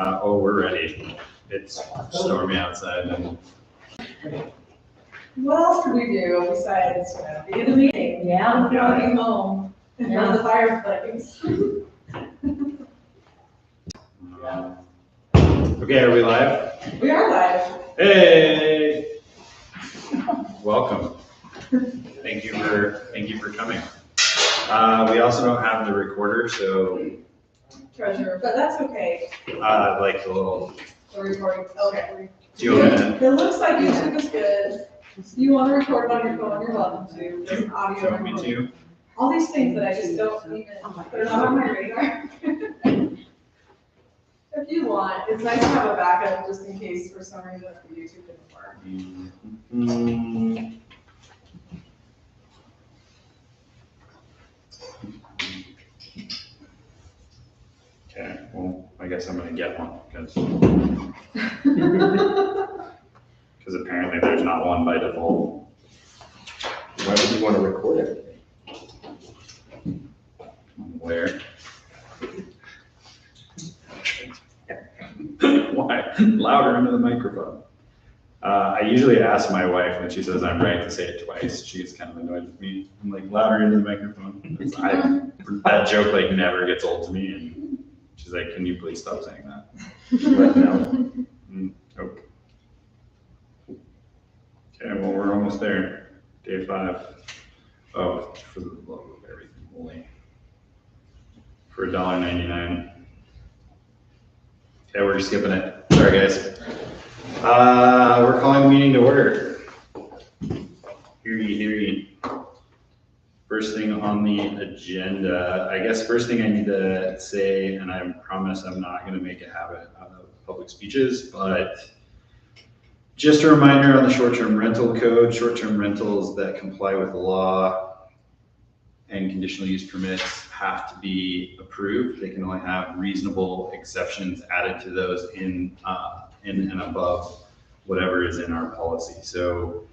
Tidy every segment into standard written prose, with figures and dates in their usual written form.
Oh, we're ready. It's stormy outside and What else could we do besides, be in a meeting? Yeah. Walking home, in front of the fireplace. okay, are we live? We are live. Hey! Welcome. Thank you for coming. We also don't have the recorder, so Treasure, but that's okay. like the little. The recording, okay. Do you want to? It looks like YouTube is good. You want to record on your phone, you're welcome to. There's an audio. Do you want me recording. to? All these things that I just don't even, they're not on my radar. If you want, it's nice to have a backup just in case for some reason the YouTube didn't work. Okay, well, I guess I'm gonna get one because apparently there's not one by default. Why would you want to record it? Where? Why? Louder into the microphone. I usually ask my wife when she says I'm right to say it twice. She's kind of annoyed with me. I'm like, louder into the microphone. That joke like never gets old to me. And she's like, can you please stop saying that? Right now. Okay. Okay, well, we're almost there. Day 5. Oh, for the love of everything holy. For $1.99. Okay, we're skipping it. Sorry, guys. We're calling the meeting to order. Hear ye, hear ye. First thing on the agenda, I guess first thing I need to say, and I promise I'm not going to make a habit out of public speeches, but just a reminder on the short-term rental code, short-term rentals that comply with the law and conditional use permits have to be approved. They can only have reasonable exceptions added to those in and above whatever is in our policy. So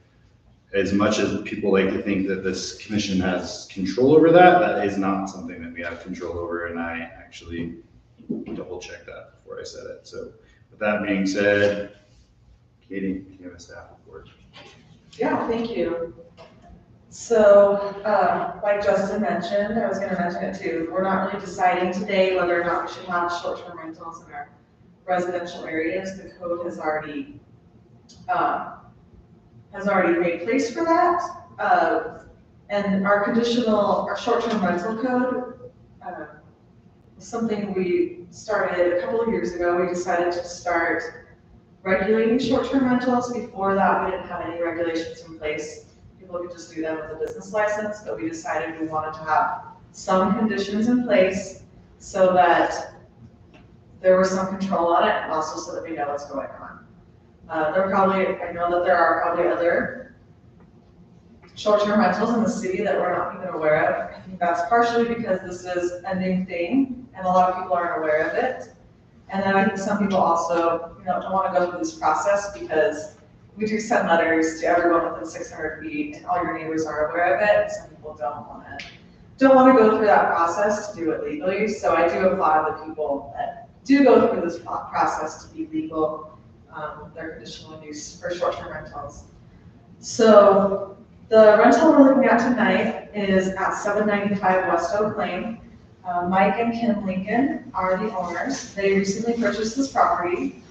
as much as people like to think that this commission has control over that, that is not something that we have control over, and I actually double checked that before I said it. So with that being said, Katie, do you have a staff report? Yeah, thank you. So, like Justin mentioned, I was gonna mention it too, we're not really deciding today whether or not we should have short-term rentals in our residential areas. The code has already made place for that. And our short-term rental code, was something we started a couple of years ago. We decided to start regulating short-term rentals. Before that, we didn't have any regulations in place. People could just do them with a business license, but we decided we wanted to have some conditions in place so that there was some control on it, and also so that we know what's going on. I know that there are probably other short-term rentals in the city that we're not even aware of. I think that's partially because this is a new thing, and a lot of people aren't aware of it. And then I think some people also, don't want to go through this process because we do send letters to everyone within 600 feet, and all your neighbors are aware of it. Some people don't want to go through that process to do it legally. So I do applaud the people that do go through this process to be legal with their conditional use for short-term rentals. So the rental we're looking at tonight is at 795 West Oak Lane. Mike and Kim Lincoln are the owners. They recently purchased this property.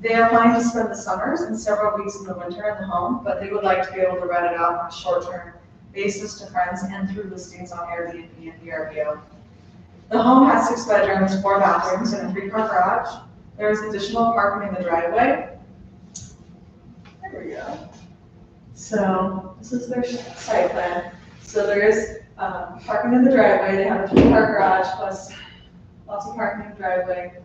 They are planning to spend the summers and several weeks in the winter in the home, but they would like to be able to rent it out on a short-term basis to friends and through listings on Airbnb and VRBO. The home has 6 bedrooms, 4 bathrooms, and a 3-car garage. There is additional parking in the driveway. There we go. So this is their site plan. So there is parking in the driveway. They have a 3-car garage plus lots of parking in the driveway.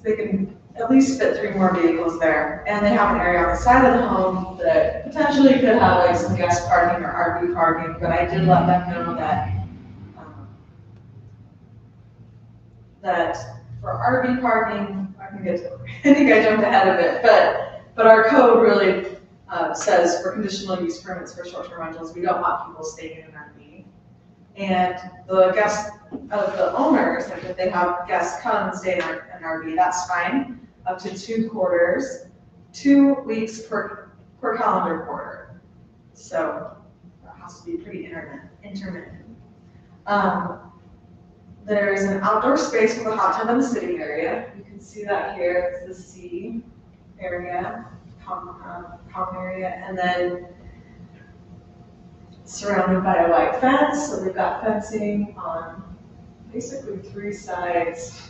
They can at least fit 3 more vehicles there. And they have an area on the side of the home that potentially could have like some guest parking or RV parking, but I did let them know that for RV parking, I think I jumped ahead of it, but our code really says for conditional use permits for short-term rentals, we don't want people staying in an RV. And the guests of the owners, like if they have guests come and stay in an RV, that's fine, up to 2 quarters, 2 weeks per calendar quarter. So that has to be pretty intermittent. There's an outdoor space with a hot tub in the city area. You can see that here, it's the C area, common area, and then surrounded by a white fence. So they've got fencing on basically 3 sides.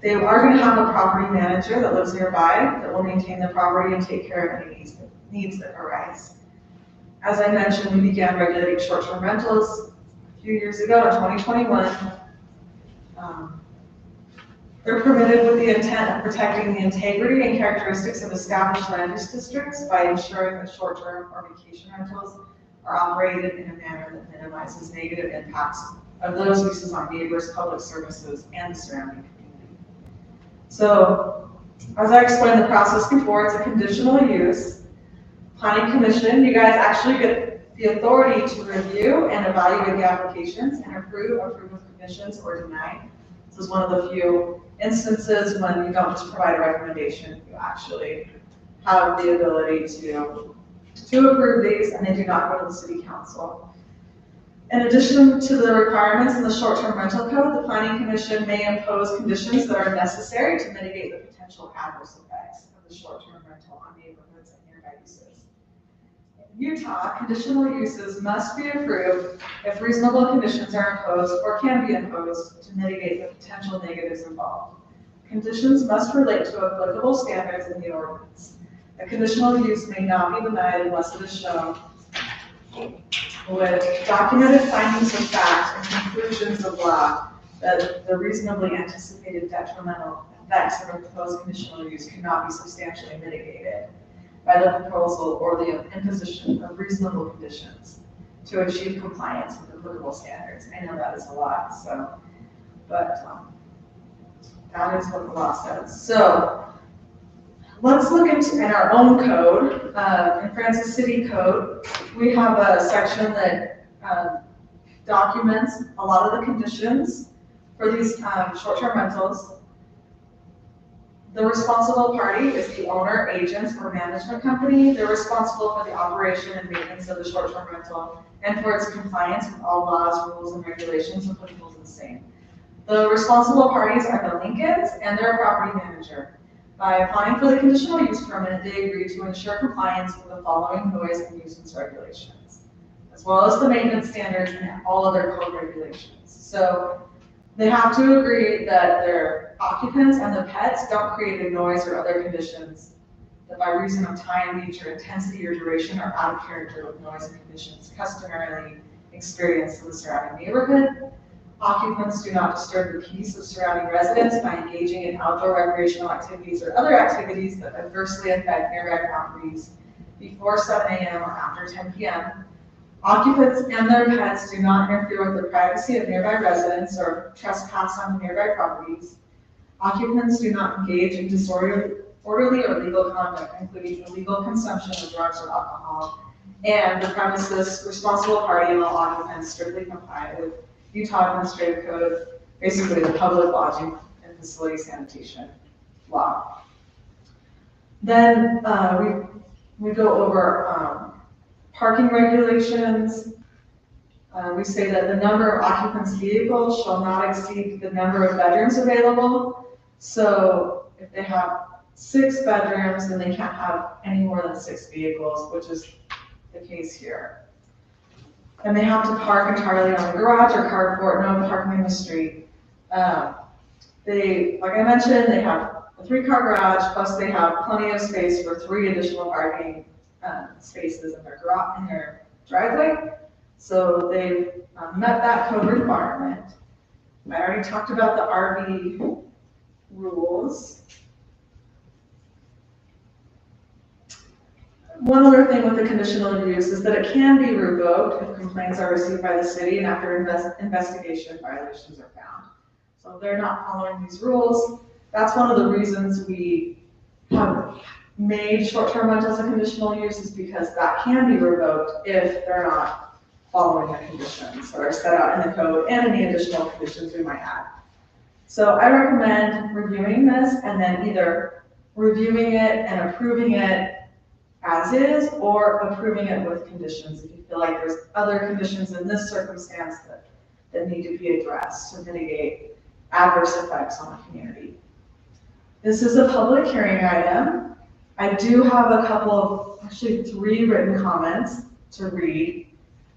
They are going to have a property manager that lives nearby that will maintain the property and take care of any needs that arise. As I mentioned, we began regulating short-term rentals a few years ago in 2021. They're permitted with the intent of protecting the integrity and characteristics of established land use districts by ensuring that short-term or vacation rentals are operated in a manner that minimizes negative impacts of those uses on neighbors, public services, and the surrounding community. So, as I explained the process before, it's a conditional use. Planning Commission, you guys actually get the authority to review and evaluate the applications and approve with conditions or deny. This is one of the few instances when you don't just provide a recommendation, you actually have the ability to approve these, and they do not go to the city council. In addition to the requirements in the short-term rental code, the Planning Commission may impose conditions that are necessary to mitigate the potential adverse effects of the short-term rental on neighborhoods and nearby uses. In Utah, conditional uses must be approved if reasonable conditions are imposed or can be imposed to mitigate the potential negatives involved. Conditions must relate to applicable standards in the ordinance. A conditional use may not be denied unless it is shown with documented findings of fact and conclusions of law that the reasonably anticipated detrimental effects of a proposed conditional use cannot be substantially mitigated by the proposal or the imposition of reasonable conditions to achieve compliance with applicable standards. I know that is a lot, but that is what the law says. So let's look in our own code. In Francis City Code, we have a section that documents a lot of the conditions for these short-term rentals. The responsible party is the owner, agent, or management company. They're responsible for the operation and maintenance of the short-term rental and for its compliance with all laws, rules, and regulations applicable to the same. The responsible parties are the Lincolns and their property manager. By applying for the conditional use permit, they agree to ensure compliance with the following noise and nuisance regulations, as well as the maintenance standards and all other code regulations. So they have to agree that their occupants and the pets don't create a noise or other conditions that by reason of time, nature, intensity, or duration are out of character with noise and conditions customarily experienced in the surrounding neighborhood. Occupants do not disturb the peace of surrounding residents by engaging in outdoor recreational activities or other activities that adversely affect nearby properties before 7 a.m. or after 10 p.m. Occupants and their pets do not interfere with the privacy of nearby residents or trespass on nearby properties. Occupants do not engage in disorderly or illegal conduct, including illegal consumption of drugs or alcohol. And the premises responsible party and all occupants strictly comply with Utah Administrative Code, basically the public lodging and facility sanitation law. Then we go over parking regulations. We say that the number of occupants' vehicles shall not exceed the number of bedrooms available. So if they have 6 bedrooms, then they can't have any more than 6 vehicles, which is the case here. And they have to park entirely on the garage or carport, no parking in the street. Like I mentioned, they have a 3-car garage, plus they have plenty of space for 3 additional parking spaces in their driveway. So they've met that code requirement. I already talked about the RV rules. One other thing with the conditional use is that it can be revoked if complaints are received by the city and after investigation violations are found. So if they're not following these rules, that's one of the reasons we have made short-term rentals a conditional use, is because that can be revoked if they're not following the conditions that are set out in the code and any additional conditions we might add. So I recommend reviewing this and then either reviewing it and approving it as is, or approving it with conditions if you feel like there's other conditions in this circumstance that need to be addressed to mitigate adverse effects on the community. This is a public hearing item. I do have a couple of, actually 3 written comments to read,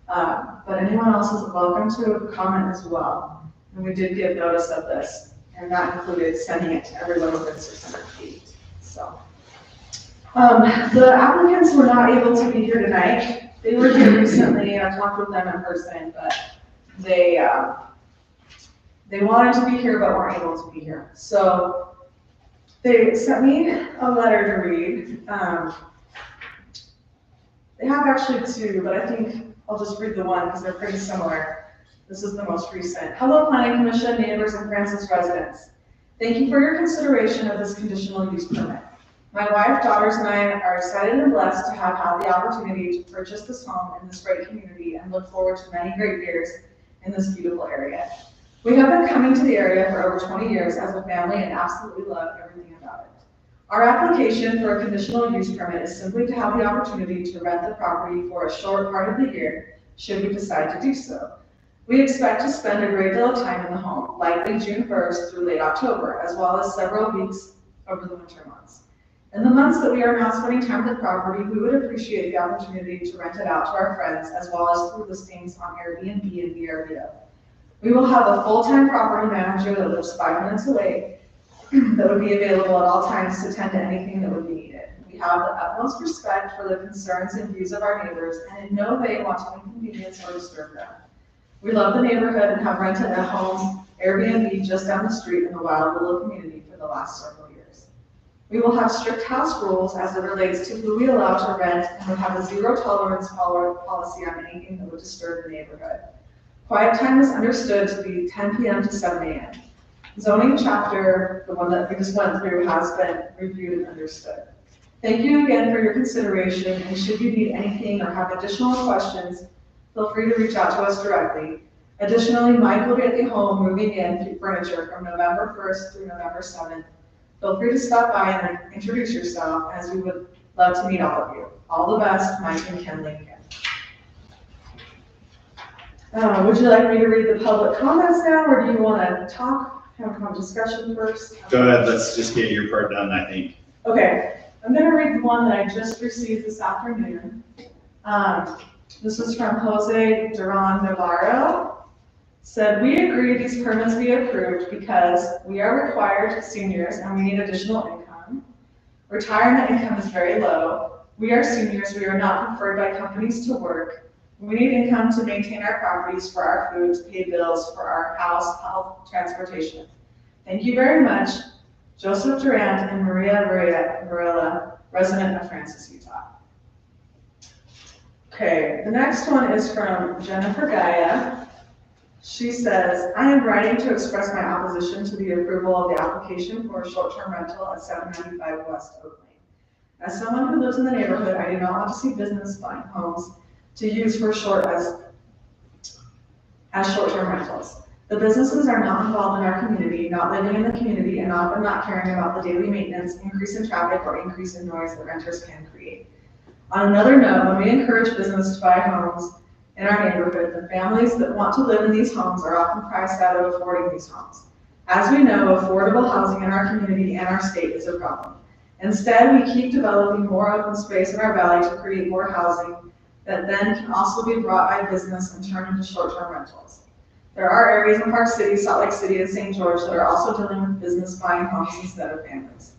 but anyone else is welcome to comment as well. And we did give notice of this, and that included sending it to everyone within 600 feet. So, the applicants were not able to be here tonight. They were here recently, I talked with them in person, but they wanted to be here but weren't able to be here. So they sent me a letter to read. They have actually 2, but I think I'll just read the one because they're pretty similar. This is the most recent. Hello, Planning Commission, neighbors, and Francis residents. Thank you for your consideration of this conditional use permit. My wife, daughters, and I are excited and blessed to have had the opportunity to purchase this home in this great community and look forward to many great years in this beautiful area. We have been coming to the area for over 20 years as a family and absolutely love everything about it. Our application for a conditional use permit is simply to have the opportunity to rent the property for a short part of the year, should we decide to do so. We expect to spend a great deal of time in the home, likely June 1st through late October, as well as several weeks over the winter months. In the months that we are now spending time at the property, we would appreciate the opportunity to rent it out to our friends, as well as through listings on Airbnb and VRBO. We will have a full-time property manager that lives 5 minutes away that would be available at all times to tend to anything that would be needed. We have the utmost respect for the concerns and views of our neighbors, and in no way want to inconvenience or disturb them. We love the neighborhood and have rented a home Airbnb just down the street in the Wild Willow community for the last several years. We will have strict house rules as it relates to who we allow to rent, and would have a zero tolerance policy on anything that would disturb the neighborhood. Quiet time is understood to be 10 p.m. to 7 a.m. Zoning chapter, the one that we just went through, has been reviewed and understood. Thank you again for your consideration, and should you need anything or have additional questions, feel free to reach out to us directly. Additionally, Mike will be at the home moving in furniture from November 1st through November 7th. Feel free to stop by and introduce yourself, as we would love to meet all of you. All the best, Mike and Ken Lincoln. Would you like me to read the public comments now, or do you want to have a discussion first? Go ahead, let's just get your part done, I think. Okay, I'm going to read the one that I just received this afternoon. This is from Jose Duran Navarro. Said, we agree these permits be approved because we are required seniors and we need additional income. Retirement income is very low. We are seniors, we are not preferred by companies to work. We need income to maintain our properties, for our food, to pay bills, for our house, health, transportation. Thank you very much. Joseph Durant and Maria Varela, resident of Francis, Utah. Okay, the next one is from Jennifer Gaia. She says, I am writing to express my opposition to the approval of the application for a short-term rental at 795 West Oak Lane. As someone who lives in the neighborhood, I do not want to see business buying homes to use for as short-term rentals. The businesses are not involved in our community, not living in the community, and often not caring about the daily maintenance, increase in traffic, or increase in noise that renters can create. On another note, when we encourage business to buy homes in our neighborhood, the families that want to live in these homes are often priced out of affording these homes. As we know, affordable housing in our community and our state is a problem. Instead, we keep developing more open space in our valley to create more housing that then can also be brought by business and turned into short-term rentals. There are areas in Park City, Salt Lake City, and St. George that are also dealing with business buying homes instead of families.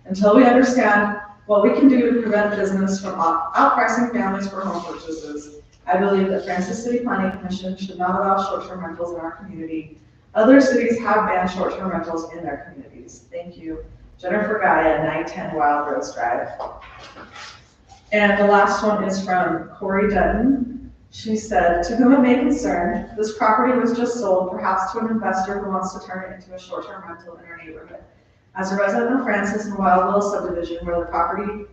Until we understand what we can do to prevent business from outpricing families for home purchases, I believe that Francis City Planning Commission should not allow short-term rentals in our community. Other cities have banned short-term rentals in their communities. Thank you. Jennifer Gaia, 910 Wild Rose Drive. And the last one is from Corey Dutton. She said, to whom it may concern, this property was just sold, perhaps to an investor who wants to turn it into a short-term rental in our neighborhood. As a resident of Francis and Wild Willow subdivision, where the property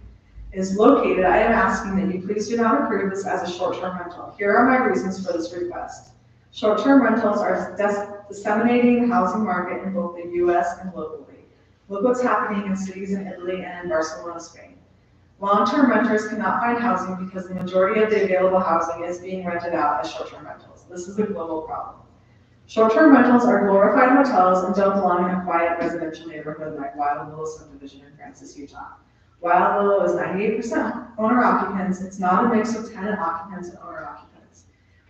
is located, I am asking that you please do not approve this as a short-term rental. Here are my reasons for this request. Short-term rentals are disseminating the housing market in both the US and globally. Look what's happening in cities in Italy and in Barcelona, Spain. Long-term renters cannot find housing because the majority of the available housing is being rented out as short-term rentals. This is a global problem. Short-term rentals are glorified hotels and don't belong in a quiet residential neighborhood like Wild Willow subdivision in Francis, Utah. Wild Willow is 98% owner occupants. It's not a mix of tenant occupants and owner occupants.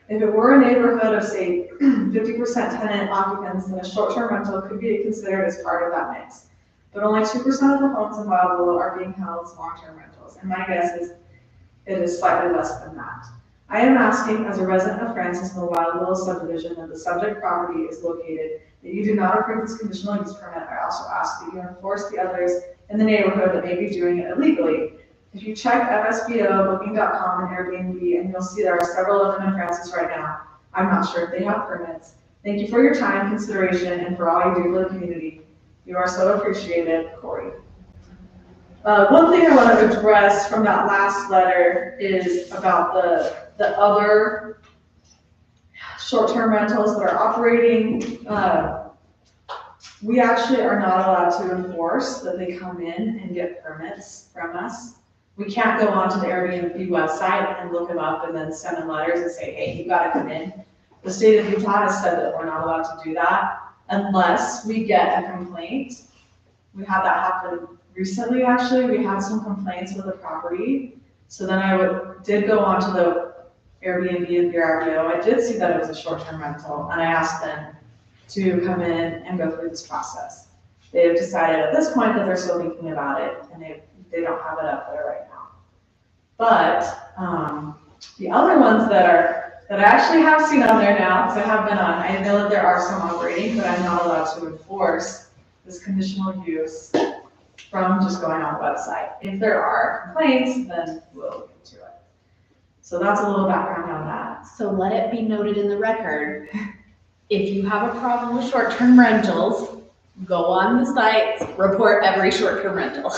If it were a neighborhood of, say, 50% tenant occupants, then a short-term rental could be considered as part of that mix. But only 2% of the homes in Wild Willow are being held as long-term rentals, and my guess is it is slightly less than that. I am asking, as a resident of Francis in the Wild Willow subdivision that the subject property is located, that you do not approve this conditional use permit. I also ask that you enforce the others in the neighborhood that may be doing it illegally. If you check FSBO, Booking.com, and Airbnb, and you'll see there are several of them in Francis right now. I'm not sure if they have permits. Thank you for your time, consideration, and for all you do for the community. You are so appreciated, Corey. One thing I want to address from that last letter is about the other short-term rentals that are operating. We actually are not allowed to enforce that they come in and get permits from us. We can't go onto the Airbnb website and look them up and then send them letters and say, hey, you got to come in. The state of Utah has said that we're not allowed to do that unless we get a complaint. We had that happen recently, actually. We had some complaints with the property. So then did go onto the Airbnb and VRBO. I did see that it was a short-term rental, and I asked them to come in and go through this process. They have decided at this point that they're still thinking about it, and they don't have it up there right now. But the other ones that I actually have seen on there now, because I have been on, I know that there are some operating, but I'm not allowed to enforce this conditional use from just going on the website. If there are complaints, then we'll look into it. So that's a little background on that. So let it be noted in the record, if you have a problem with short-term rentals, go on the site, report every short-term rental.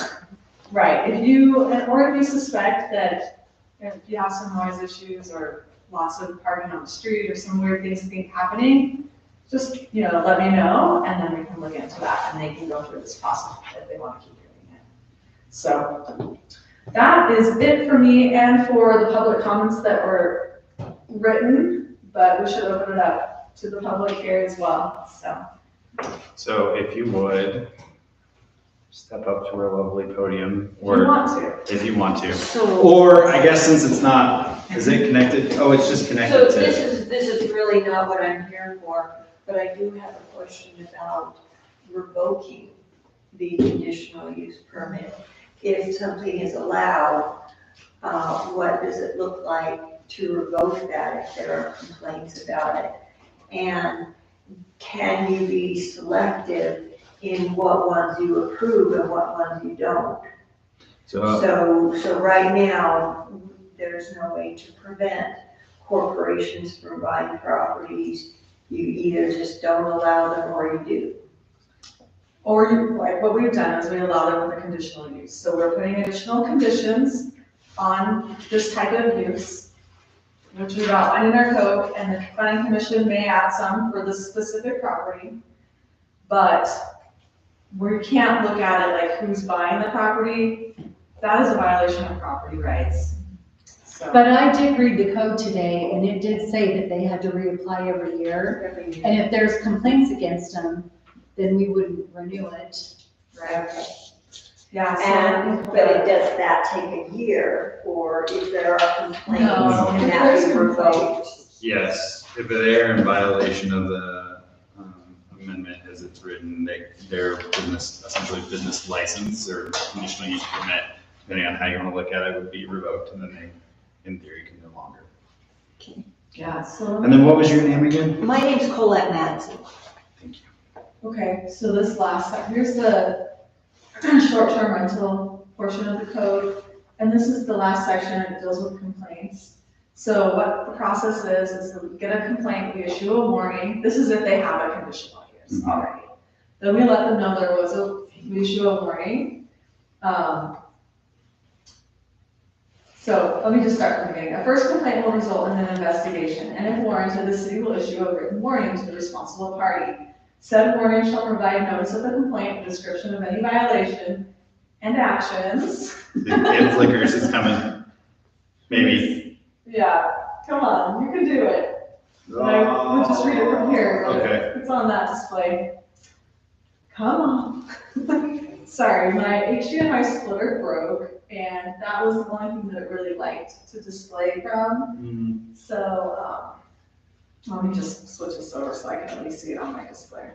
Right, if you suspect that if you have some noise issues or lots of parking on the street or some weird things happening, just, let me know, and then we can look into that, and they can go through this process if they want to keep doing it. So that is it for me and for the public comments that were written, but we should open it up to the public here as well, So if you would, step up to our lovely podium. If you want to. If you want to. So, Or I guess since it's not, is it connected? Oh, it's just So connected to. this is really not what I'm here for, but I do have a question about revoking the conditional use permit. If something is allowed, what does it look like to revoke that if there are complaints about it? And can you be selective in what ones you approve and what ones you don't? So right now, there's no way to prevent corporations from buying properties. You either just don't allow them or you do. Or like what we've done is we allow them with a conditional use. So we're putting additional conditions on this type of use, which we've outlined in our code, and the planning commission may add some for this specific property. But we can't look at it like who's buying the property. That is a violation of property rights. So but I did read the code today, and it did say that they had to reapply every year. And if there's complaints against them, then we wouldn't renew it. Right. Yeah. But does that take a year, or if there are complaints, No. can that be revoked? Yes, if they're in violation of the amendment as it's written, their business, essentially business license or conditional use permit, depending on how you want to look at it, would be revoked, and then they, in theory, can no longer. Yeah, so. And then what was your name again? My name's Colette Madsen. Thank you. Okay, so this here's the short-term rental portion of the code, and this is the last section, it deals with complaints. So what the process is that we get a complaint, we issue a warning. This is if they have a conditional use already. Then we let them know we issue a warning. So let me just start from the beginning. A first complaint will result in an investigation, and if warranted, the city will issue a written warning to the responsible party. Said warning shall provide notice of the complaint, a description of any violation, and actions. If Flickers is coming, maybe. Yeah, come on, you can do it. We'll just read it from here. But Okay. it's on that display. Come on. Sorry, my HDMI splitter broke, and that was the only thing that it really liked to display from. So, let me just switch this over so I can at least see it on my display.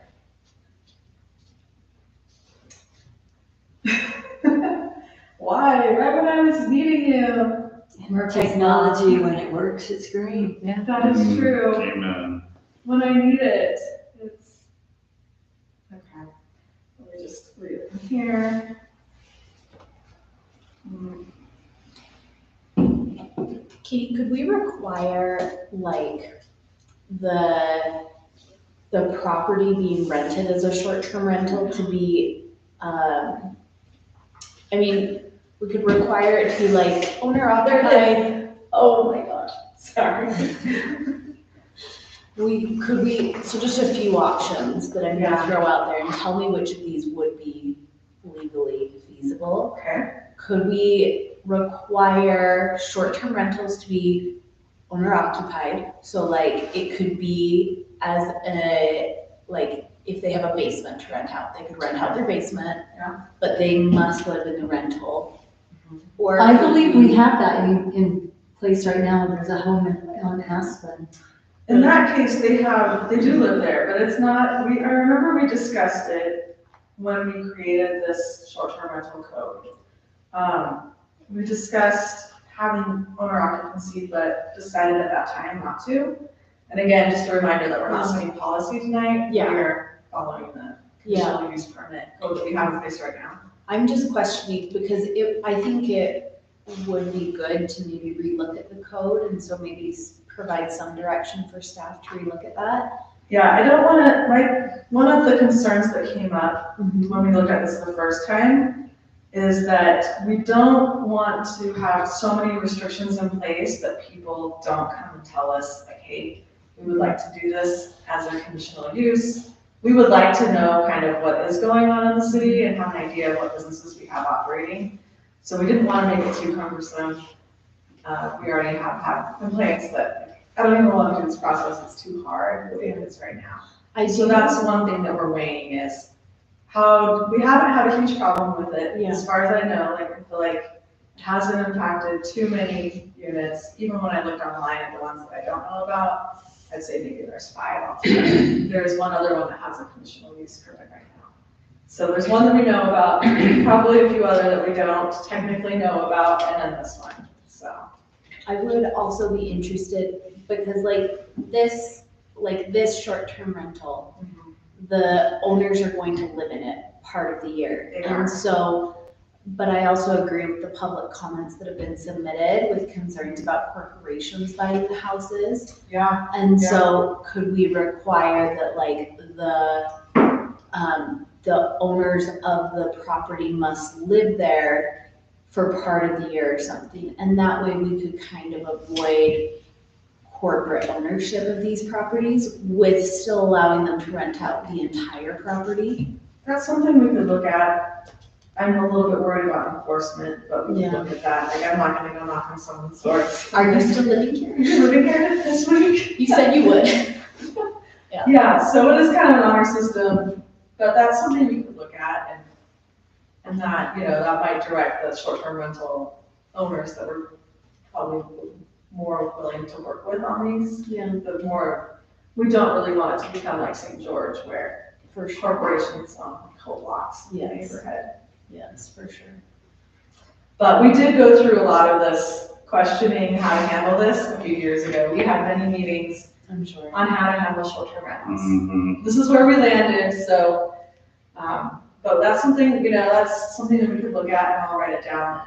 Why? Right when I was needing you. Technology, when it works, it's great. Yeah. That is true. Amen. When I need it, it's, okay. Let me just read it from here. Katie, could we require like the property being rented as a short-term rental to be, I mean, we could require it to be like owner occupied. Oh my gosh, sorry. So just a few options that I'm Yeah. gonna throw out there and tell me which of these would be legally feasible. Okay. Could we require short-term rentals to be owner occupied? So like it could be as a, like if they have a basement to rent out, they could rent out their basement, Yeah. but they must live in the rental. Or I believe we have that in place right now. There's a home on Aspen. In that case, they do live there, but it's not, I remember we discussed it when we created this short-term rental code. We discussed having owner occupancy, but decided at that time not to. And again, just a reminder that we're not setting policy tonight. Yeah. We're following the conditional use permit code that we have in place right now. I'm just questioning because I think it would be good to maybe relook at the code and so maybe provide some direction for staff to relook at that. Yeah, I don't wanna, one of the concerns that came up when we looked at this the first time is that we don't want to have so many restrictions in place that people don't come and tell us, like, hey, we would like to do this as a conditional use. We would like to know kind of what is going on in the city and have an idea of what businesses we have operating. So we didn't want to make it too cumbersome. We already have had complaints that I don't even want to do this process, it's too hard the way it is right now. So that's one thing that we're weighing is we haven't had a huge problem with it. Yeah. As far as I know, like, I feel like it hasn't impacted too many units. Even when I looked online at the ones that I don't know about, I'd say maybe there's 5 altogether. There's one other one that has a conditional use permit right now. So there's one that we know about, probably a few other that we don't technically know about, and then this one, so. I would also be interested because this short-term rental, the owners are going to live in it part of the year. They are. And so, but I also agree with the public comments that have been submitted with concerns about corporations buying the houses. Yeah. And so could we require that the owners of the property must live there for part of the year or something? And that way we could kind of avoid corporate ownership of these properties with still allowing them to rent out the entire property. That's something we could look at. I'm a little bit worried about enforcement, but we can Yeah. look at that. Like, I'm not gonna go knock on someone's door. Are you still living here? You're living here this week? You said you would. Yeah, so it is kind of an honor system, but that's something we could look at and that, that might direct the short-term rental owners that we're probably more willing to work with on these. Yeah, We don't really want it to become like St. George where for sure. corporations own whole blocks in the Yes. neighborhood. Yes, for sure. But we did go through a lot of this questioning how to handle this a few years ago. We had many meetings I'm sure. on how to handle short-term rentals. Mhm. This is where we landed, so, but that's something that we could look at, and I'll write it down.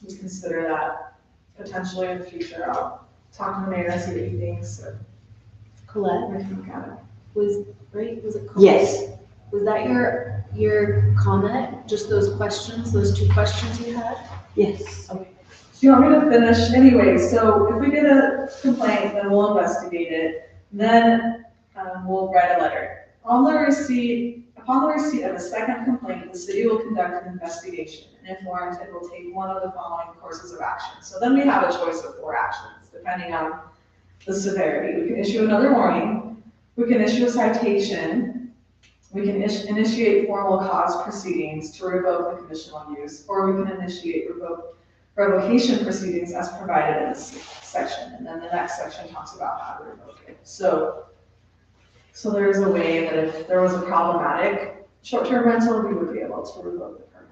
We consider that potentially in the future. I'll talk to the mayor and see what he thinks, so Colette, we can look at it. was it Colette? Yes. Was that your comment? Just those questions, those 2 questions you had? Yes. Do you want me to finish? Anyway, so if we get a complaint, then we'll investigate it. Then we'll write a letter. Upon the receipt of a second complaint, the city will conduct an investigation, and if warranted, will take one of the following courses of action. So then we have a choice of 4 actions, depending on the severity. We can issue another warning, we can issue a citation, we can initiate formal cause proceedings to revoke the conditional use, or we can initiate revocation proceedings as provided in this section. And then the next section talks about how to revoke it. So there is a way that if there was a problematic short-term rental, we would be able to revoke the permit.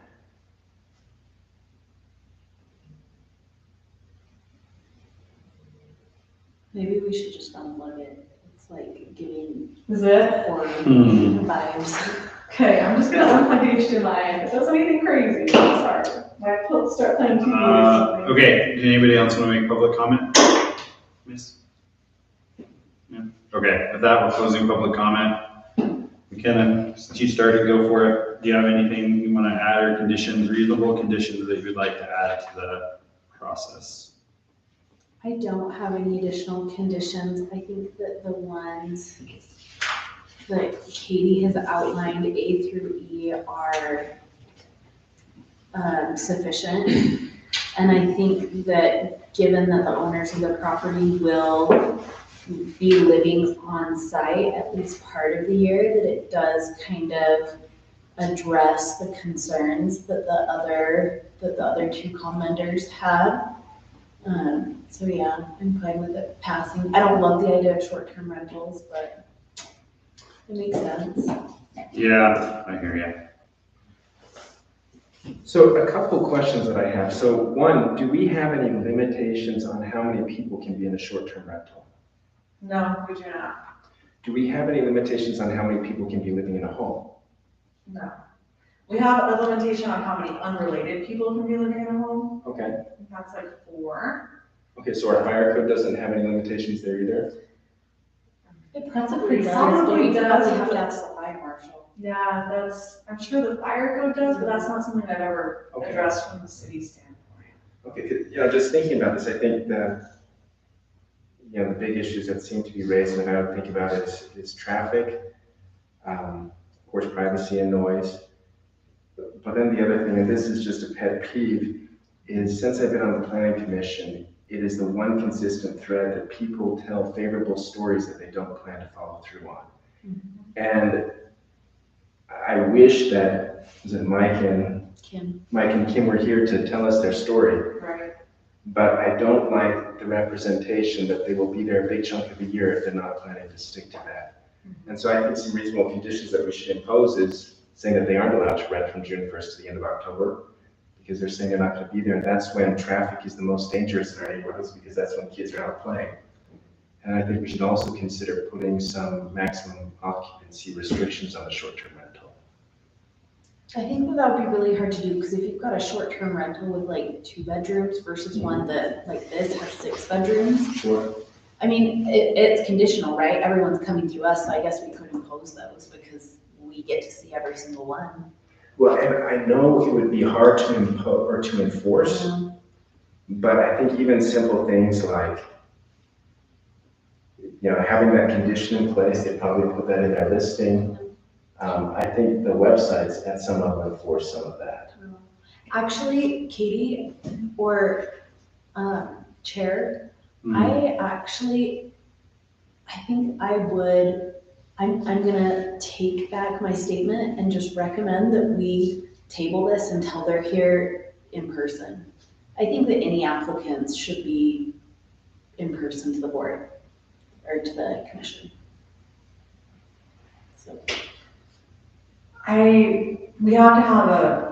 Maybe we should just unplug it. It's like giving Is it? horror Hmm. vibes. Okay, I'm just gonna unplug the HDMI. If it does anything crazy, I'm sorry. Might start playing TV or something. Okay, did anybody else want to make public comment? Miss? No? Okay, with that, we're closing public comment. McKenna, since you started, go for it. Do you have anything you want to add or conditions, reasonable conditions that you'd like to add to the process? I don't have any additional conditions. I think that the ones that Katie has outlined, A through E, are sufficient. And I think that given that the owners of the property will be living on site at least part of the year, that it does kind of address the concerns that the other 2 commenters had. So yeah, I'm fine with it passing. I don't love the idea of short-term rentals, but it makes sense. Yeah, I hear you. So a couple questions that I have. So one, do we have any limitations on how many people can be in a short-term rental? No, we do not. Do we have any limitations on how many people can be living in a home? No. We have a limitation on how many unrelated people can be living in a home. Okay. That's like 4. Okay, so our fire code doesn't have any limitations there either? It Probably probably does. probably We does, probably have but- to ask the fire marshal. Yeah, I'm sure the fire code does, but that's not something I've ever Okay. addressed from the city standpoint. Okay, just thinking about this, I think the big issues that seem to be raised, and I would think about is traffic, of course, privacy and noise. But then the other thing, and this is just a pet peeve, is since I've been on the planning commission, it is the one consistent thread that people tell favorable stories that they don't plan to follow through on. And I wish that Mike and Kim were here to tell us their story. Right. But I don't like the representation that they will be there a big chunk of the year if they're not planning to stick to that. And so I think some reasonable conditions that we should impose is saying that they aren't allowed to rent from June 1st to the end of October, because they're saying they're not going to be there. And that's when traffic is the most dangerous in our neighborhoods, because that's when kids are out playing. And I think we should also consider putting some maximum occupancy restrictions on the short-term rental. I think that would be really hard to do, because if you've got a short-term rental with like 2 bedrooms versus one that like this has 6 bedrooms. Sure. I mean, it's conditional, right? Everyone's coming through us, so I guess we could impose those because we get to see every single one. Well, and I know it would be hard to impose or to enforce, but I think even simple things like, having that condition in place, they probably put that in their listing. I think the websites at some level enforce some of that. Actually, Katie or Chair, I think I'm gonna take back my statement and just recommend that we table this until they're here in person. I think that any applicants should be in person to the board or to the commission. So. We have to have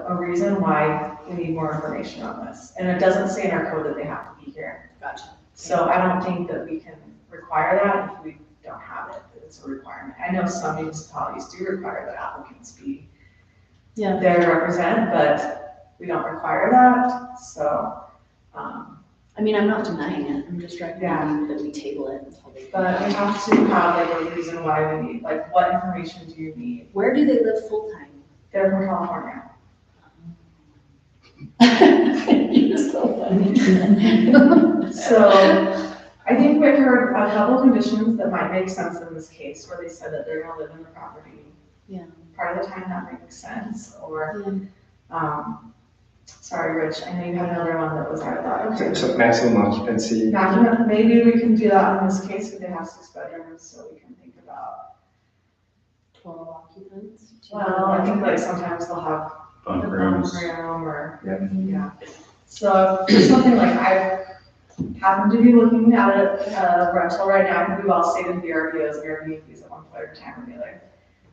a reason why we need more information on this. And it doesn't say in our code that they have to be here. Gotcha. So I don't think that we can require that if we don't have it, that it's a requirement. I know some municipalities do require that applicants be there to represent, but we don't require that, so. I mean, I'm not denying it, I'm just recommending that we table it until they. But we have to have like a reason why we need, like what information do you need? Where do they live full-time? They're from California. You're so funny. So I think we've heard a couple conditions that might make sense in this case, where they said that they're gonna live in the property. Yeah. Part of the time that makes sense, or, sorry, Rich, I know you had another one that was, I thought, okay. So maximum occupancy, Now, maybe we can do that in this case, if they have 6 bedrooms, so we can think about, 12 occupants. well, I think like sometimes they'll have Bunk a rooms. room or, Yeah. yeah. So if something like I happen to be looking at a rental right now, I think we've all stayed in VRBOs, Airbnbs at one point or time or the other.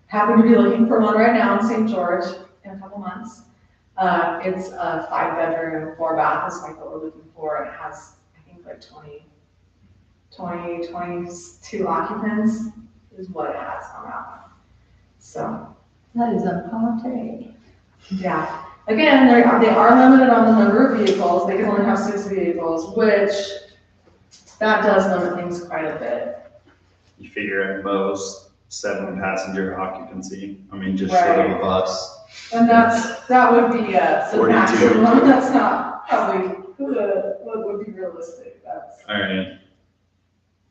Happen to be looking for one right now in St. George in a couple months. It's a 5-bedroom, 4-bath is like what we're looking for, and it has, I think, like 22 occupants is what it has on that one. So, That is a party. yeah. Again, they are limited on the number of vehicles. They can only have 6 vehicles, which that does limit things quite a bit. You figure at most 7 passenger occupancy. I mean, just short of a bus. And that would be the 42. maximum. That's not probably what would be realistic. That's. All right.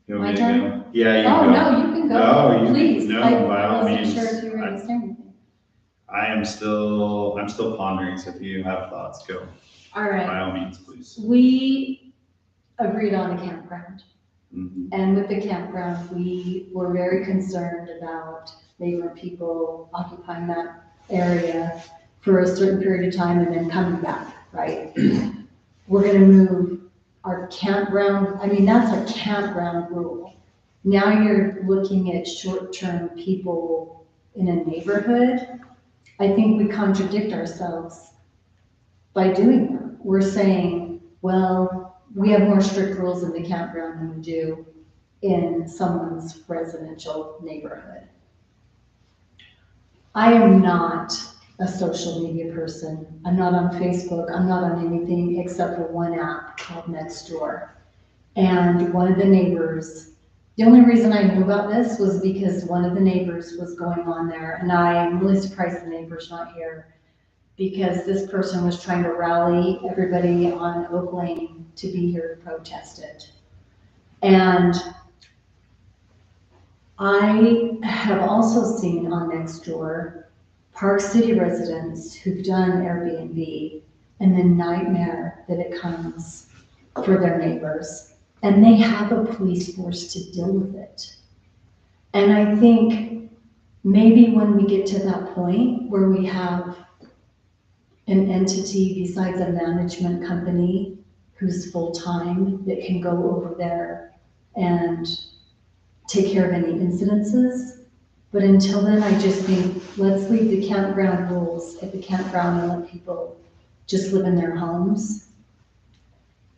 You want My me to turn? go? Yeah, you Oh, go. no, you can go. No, you- Please. no, I by all wasn't means. sure if you were going to say anything. I'm still pondering, so if you have thoughts, go. All right. By all means, please. We agreed on a campground. Mhm. And with the campground, we were very concerned about neighbor people occupying that area for a certain period of time and then coming back, right? We're gonna move our campground, I mean, that's a campground rule. Now you're looking at short-term people in a neighborhood. I think we contradict ourselves by doing that. We're saying, well, we have more strict rules in the campground than we do in someone's residential neighborhood. I am not a social media person. I'm not on Facebook. I'm not on anything except for one app called Nextdoor. And one of the neighbors, the only reason I knew about this was because one of the neighbors was going on there, and I'm really surprised the neighbor's not here, because this person was trying to rally everybody on Oak Lane to be here to protest it. And I have also seen on Nextdoor Park City residents who've done Airbnb and the nightmare that it comes for their neighbors. And they have a police force to deal with it. And I think maybe when we get to that point where we have an entity besides a management company who's full-time that can go over there and take care of any incidences. But until then, I just think, let's leave the campground rules at the campground and let people just live in their homes.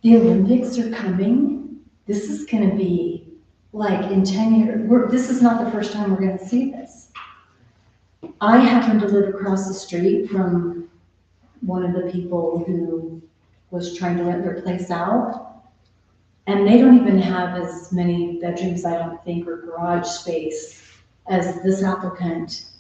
The Olympics are coming. This is gonna be like in 10 years, this is not the first time we're gonna see this. I happen to live across the street from one of the people who was trying to rent their place out. And they don't even have as many bedrooms, I don't think, or garage space as this applicant.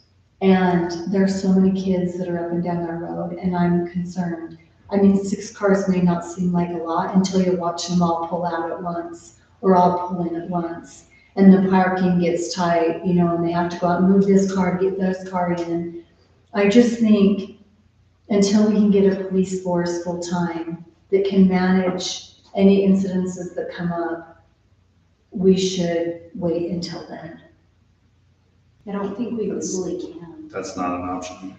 And there's so many kids that are up and down that road, and I'm concerned. I mean, 6 cars may not seem like a lot until you're watching them all pull out at once, or all pull in at once. And the parking gets tight, you know, and they have to go out and move this car to get this car in. I just think until we can get a police force full-time that can manage any incidences that come up, we should wait until then. I don't think we legally can. That's not an option.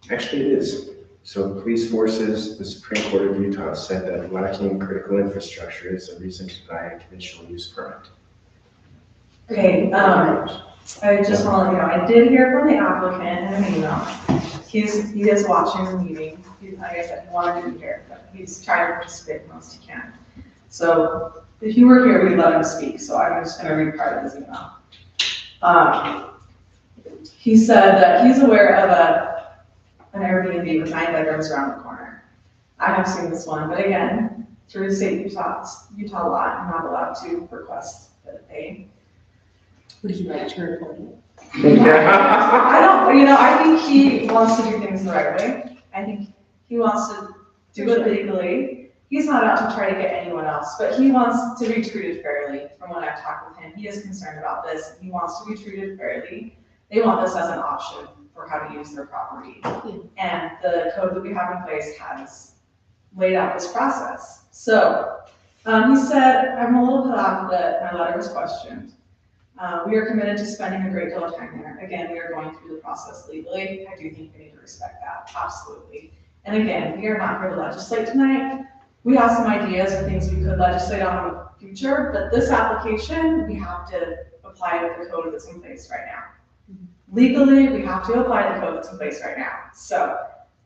actually it is. So police forces, the Supreme Court of Utah said that lacking critical infrastructure is a reason to deny a conditional use permit. Okay, I just want to let you know, I did hear from the applicant in an email. He is watching the meeting. Like I said, he wanted to be here, but he's trying to participate the most he can. So if you were here, we'd let him speak, so I'm just gonna read part of his email. He said that he's aware of an Airbnb with 9 bedrooms around the corner. I have seen this one, but again, through the state Utah law, I'm not allowed to request that they. Would you like to report it? I don't, I think he wants to do things the right way. I think he wants to do it legally. He's not out to try to get anyone else, but he wants to be treated fairly. From when I've talked with him, he is concerned about this. He wants to be treated fairly. They want this as an option for how to use their property. And the code that we have in place has laid out this process. So he said, I'm a little put off that my letter was questioned. We are committed to spending a great deal of time there. Again, we are going through the process legally. I do think we need to respect that, absolutely. And again, we are not here to legislate tonight. We have some ideas of things we could legislate on in the future, but this application, we have to apply with the code that's in place right now. Legally, we have to apply the code that's in place right now. So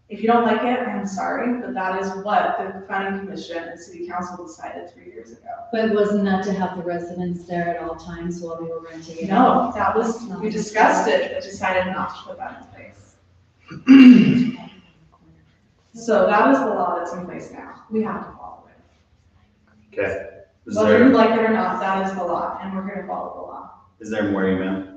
if you don't like it, I'm sorry, but that is what the planning commission and city council decided 3 years ago. But wasn't that to have the residents there at all times while they were renting it? No, that was, we discussed it, but decided not to put that in place. So that is the law that's in place now. We have to follow it. Okay. Is Whether you there, like it or not, that is the law, and we're gonna follow the law. is there more email?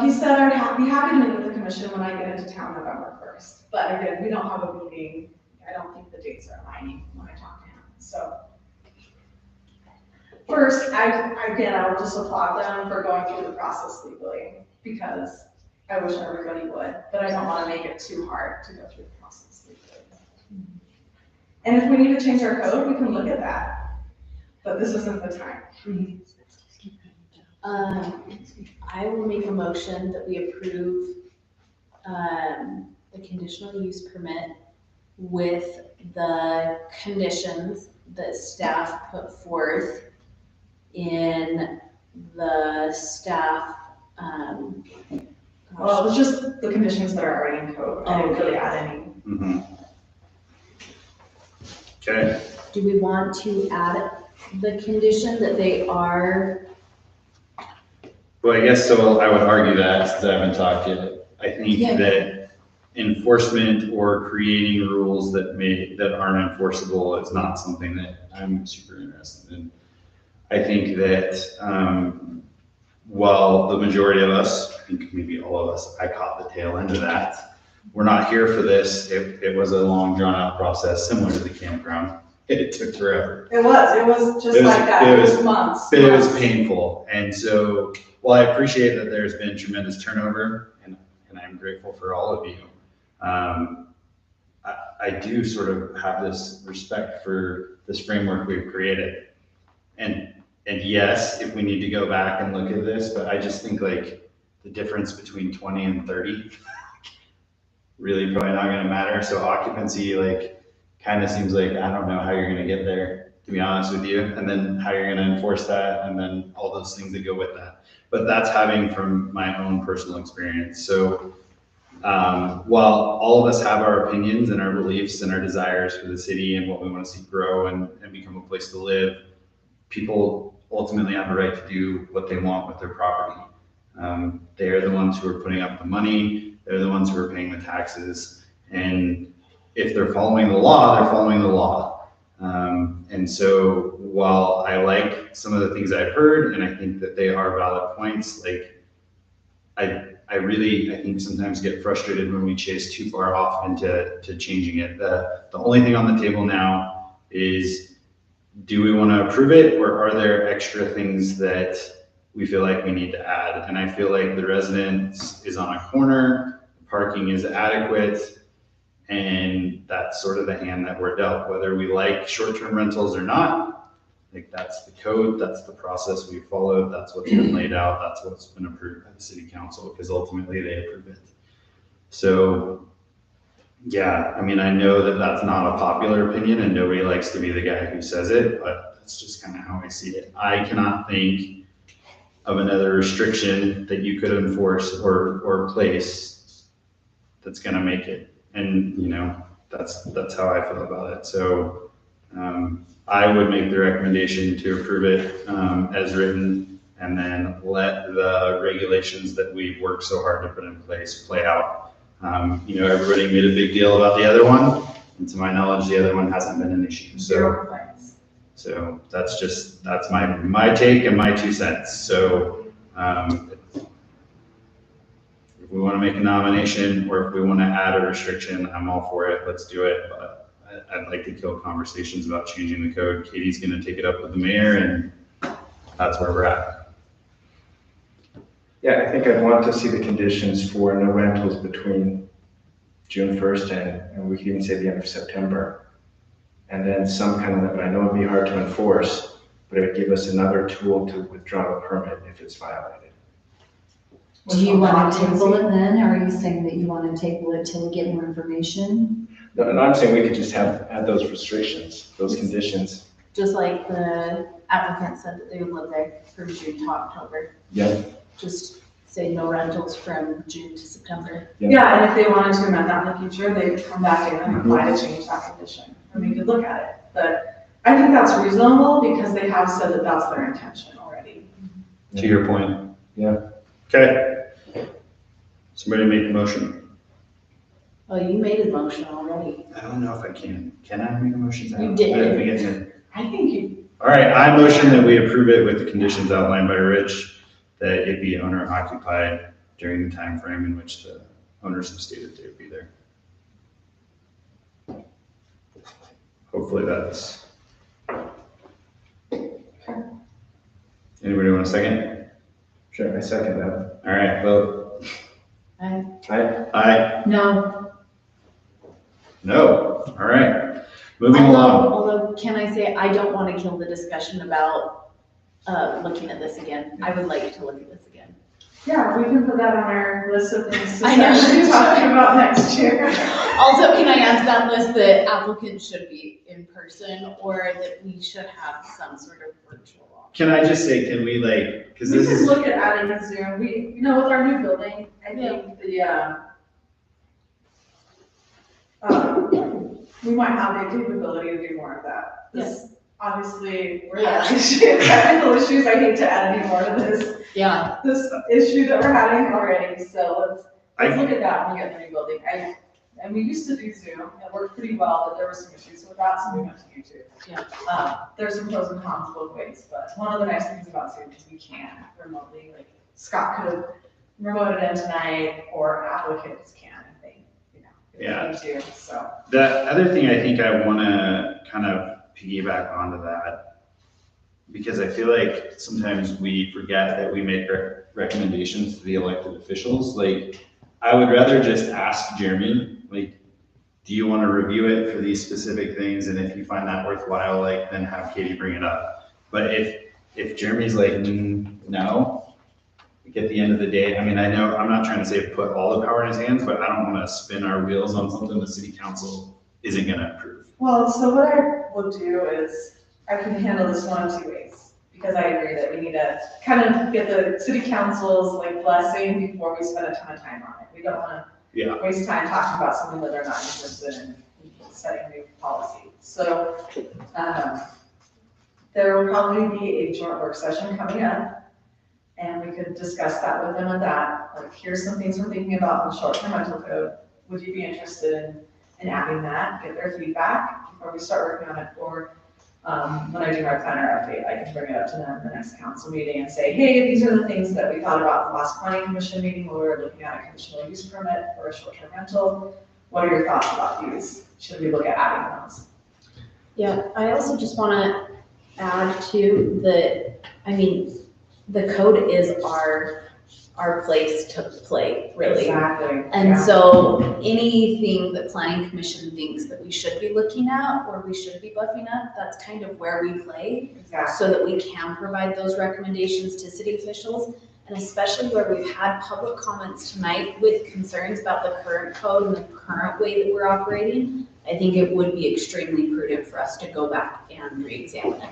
He said I'd be happy to meet with the commission when I get into town November 1st. But again, we don't have a meeting. I don't think the dates are aligning when I talk to him. So first, I will just applaud them for going through the process legally, because I wish everybody would, but I don't want to make it too hard to go through the process legally. And if we need to change our code, we can look at that. But this isn't the time. I will make a motion that we approve, the conditional use permit with the conditions that staff put forth in the staff, Well, it was just the conditions that are already in code. I didn't really add any. Mm-hmm. Okay, do we want to add the condition that they are, well, I guess so I would argue that, since I haven't talked yet. I think Yeah. that enforcement or creating rules that aren't enforceable is not something that I'm super interested in. I think that, while the majority of us, I think maybe all of us, I caught the tail end of that. We're not here for this. It was a long drawn out process, similar to the campground. It took forever. It was just It was- like that. it It was was- months. It was months. painful. And so, while I appreciate that there's been tremendous turnover, and I'm grateful for all of you, I do sort of have this respect for this framework we've created. And yes, if we need to go back and look at this, but I just think like the difference between 20 and 30 really probably not gonna matter. So occupancy, like, kind of seems like, I don't know how you're gonna get there, to be honest with you, and then how you're gonna enforce that, and then all those things that go with that. But that's having from my own personal experience. So while all of us have our opinions and our beliefs and our desires for the city and what we want to see grow and become a place to live, people ultimately have the right to do what they want with their property. They're the ones who are putting up the money. They're the ones who are paying the taxes. And if they're following the law, they're following the law. And so while I like some of the things I've heard, and I think that they are valid points, like I think sometimes get frustrated when we chase too far off into changing it. The only thing on the table now is, do we want to approve it, or are there extra things that we feel like we need to add? And I feel like the residence is on a corner, parking is adequate, and that's sort of the hand that we're dealt. Whether we like short-term rentals or not, like, that's the code, that's the process we followed, that's what's been laid out, that's what's been approved by the city council, because ultimately they approve it. So, yeah, I mean, I know that that's not a popular opinion and nobody likes to be the guy who says it, but that's just kind of how I see it. I cannot think of another restriction that you could enforce or place that's gonna make it. And, that's how I feel about it. So, I would make the recommendation to approve it as written, and then let the regulations that we've worked so hard to put in place play out. Everybody made a big deal about the other one, and to my knowledge, the other one hasn't been an issue. Zero complaints. So that's my take and my 2 cents. So if we want to make a nomination, or if we want to add a restriction, I'm all for it, let's do it. But I'd like to kill conversations about changing the code. Katie's going to take it up with the mayor, and that's where we're at. Yeah, I think I'd want to see the conditions for no rentals between June 1st and we could even say the end of September. And then some kind of, I know it'd be hard to enforce, but it would give us another tool to withdraw the permit if it's violated. Do you want to table it then, or are you saying that you want to table it till we get more information? No, and I'm saying we could just add those restrictions, those conditions. Just like the applicant said that they would live there from June to October. Yeah. Just say no rentals from June to September. Yeah, and if they wanted to amend that in the future, they could come back in and apply to change that condition, and we could look at it. But I think that's reasonable because they have said that that's their intention already. To your point. Yeah. Okay. Somebody make a motion. Oh, you made a motion already. I don't know if I can. Can I make a motion? You did. I think you, All right, I motion that we approve it with the conditions outlined by Rich, that it be owner occupied during the time frame in which the owners have stated they would be there. Hopefully that's. Anybody want a second? Sure, I second that. All right, vote. Aye. No. No. All right. Moving along. Although, can I say, I don't want to kill the discussion about looking at this again. I would like to look at this again. yeah, we can put that on our list of things to I know. start talking about next year. Also, can I add to that list that applicants should be in person, or that we should have some sort of virtual option? Can I just say, can we like, because We this could is, look at adding a Zoom, with our new building, I think we might have the capability to do more of that. This, obviously, we're having technical issues, I hate to add any more to Yeah. this issue that we're having already, so let's look at that when we get the new building. And we used to do Zoom, it worked pretty well, but there were some issues with that, so we went to YouTube. Yeah. There's some pros and cons both ways, but one of the nice things about Zoom is we can remotely, like Scott could have remoted in tonight, or applicants can, if they, if they need to, so. the other thing I think I want to kind of piggyback onto that, because I feel like sometimes we forget that we make recommendations to the elected officials. Like, I would rather just ask Jeremy, like, do you want to review it for these specific things? And if you find that worthwhile, like, then have Katie bring it up. But if Jeremy's like, no, at the end of the day, I mean, I know, I'm not trying to say put all the power in his hands, but I don't want to spin our wheels on something the city council isn't going to approve. Well, so what I will do is, I can handle this one of two ways, because I agree that we need to kind of get the city council's like blessing before we spend a ton of time on it. We don't want to waste time talking about something that they're not interested in setting new policy. So, there will probably be a joint work session coming up, and we could discuss that with them at that. Like, here's some things we're thinking about in the short-term rental code. Would you be interested in adding that, get their feedback before we start working on it? Or when I do my planner update, I can bring it up to them in the next council meeting and say, hey, these are the things that we thought about in the last planning commission meeting where we were looking at a conditional use permit for a short-term rental. What are your thoughts about these? Should we look at adding those? Yeah, I also just want to add to the code is our place to play, really. Exactly. And so anything that planning commission thinks that we should be looking at or we should be buffing up, that's kind of where we play. Exactly. So that we can provide those recommendations to city officials. And especially where we've had public comments tonight with concerns about the current code and the current way that we're operating, I think it would be extremely prudent for us to go back and re-examine it.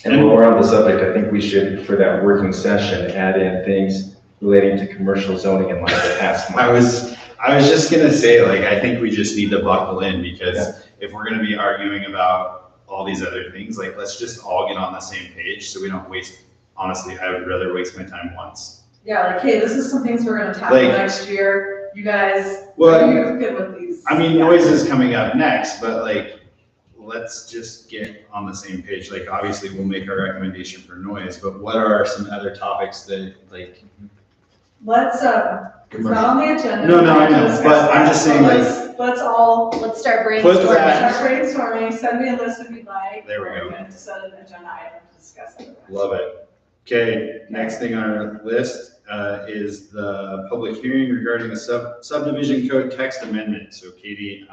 And while we're on the subject, I think we should, for that working session, add in things relating to commercial zoning in like the past month. I was just gonna say, like, I think we just need to buckle in, because if we're gonna be arguing about all these other things, like, let's just all get on the same page so we don't waste, honestly, I would rather waste my time once. Yeah, like, hey, this is some things we're gonna tackle Like, next year. You guys, well, are you good with these? I mean, noise is coming up next, but like, let's just get on the same page. Like, obviously we'll make our recommendation for noise, but what are some other topics that, like, Let's, it's not on the agenda. No, I know, but I'm just saying, like, Let's all Let's start Put brainstorming. that- start brainstorming, send me a list if you'd like. There we or go. can set an agenda item to discuss it. Love it. Okay, next thing on our list is the public hearing regarding the subdivision code text amendment. So Katie,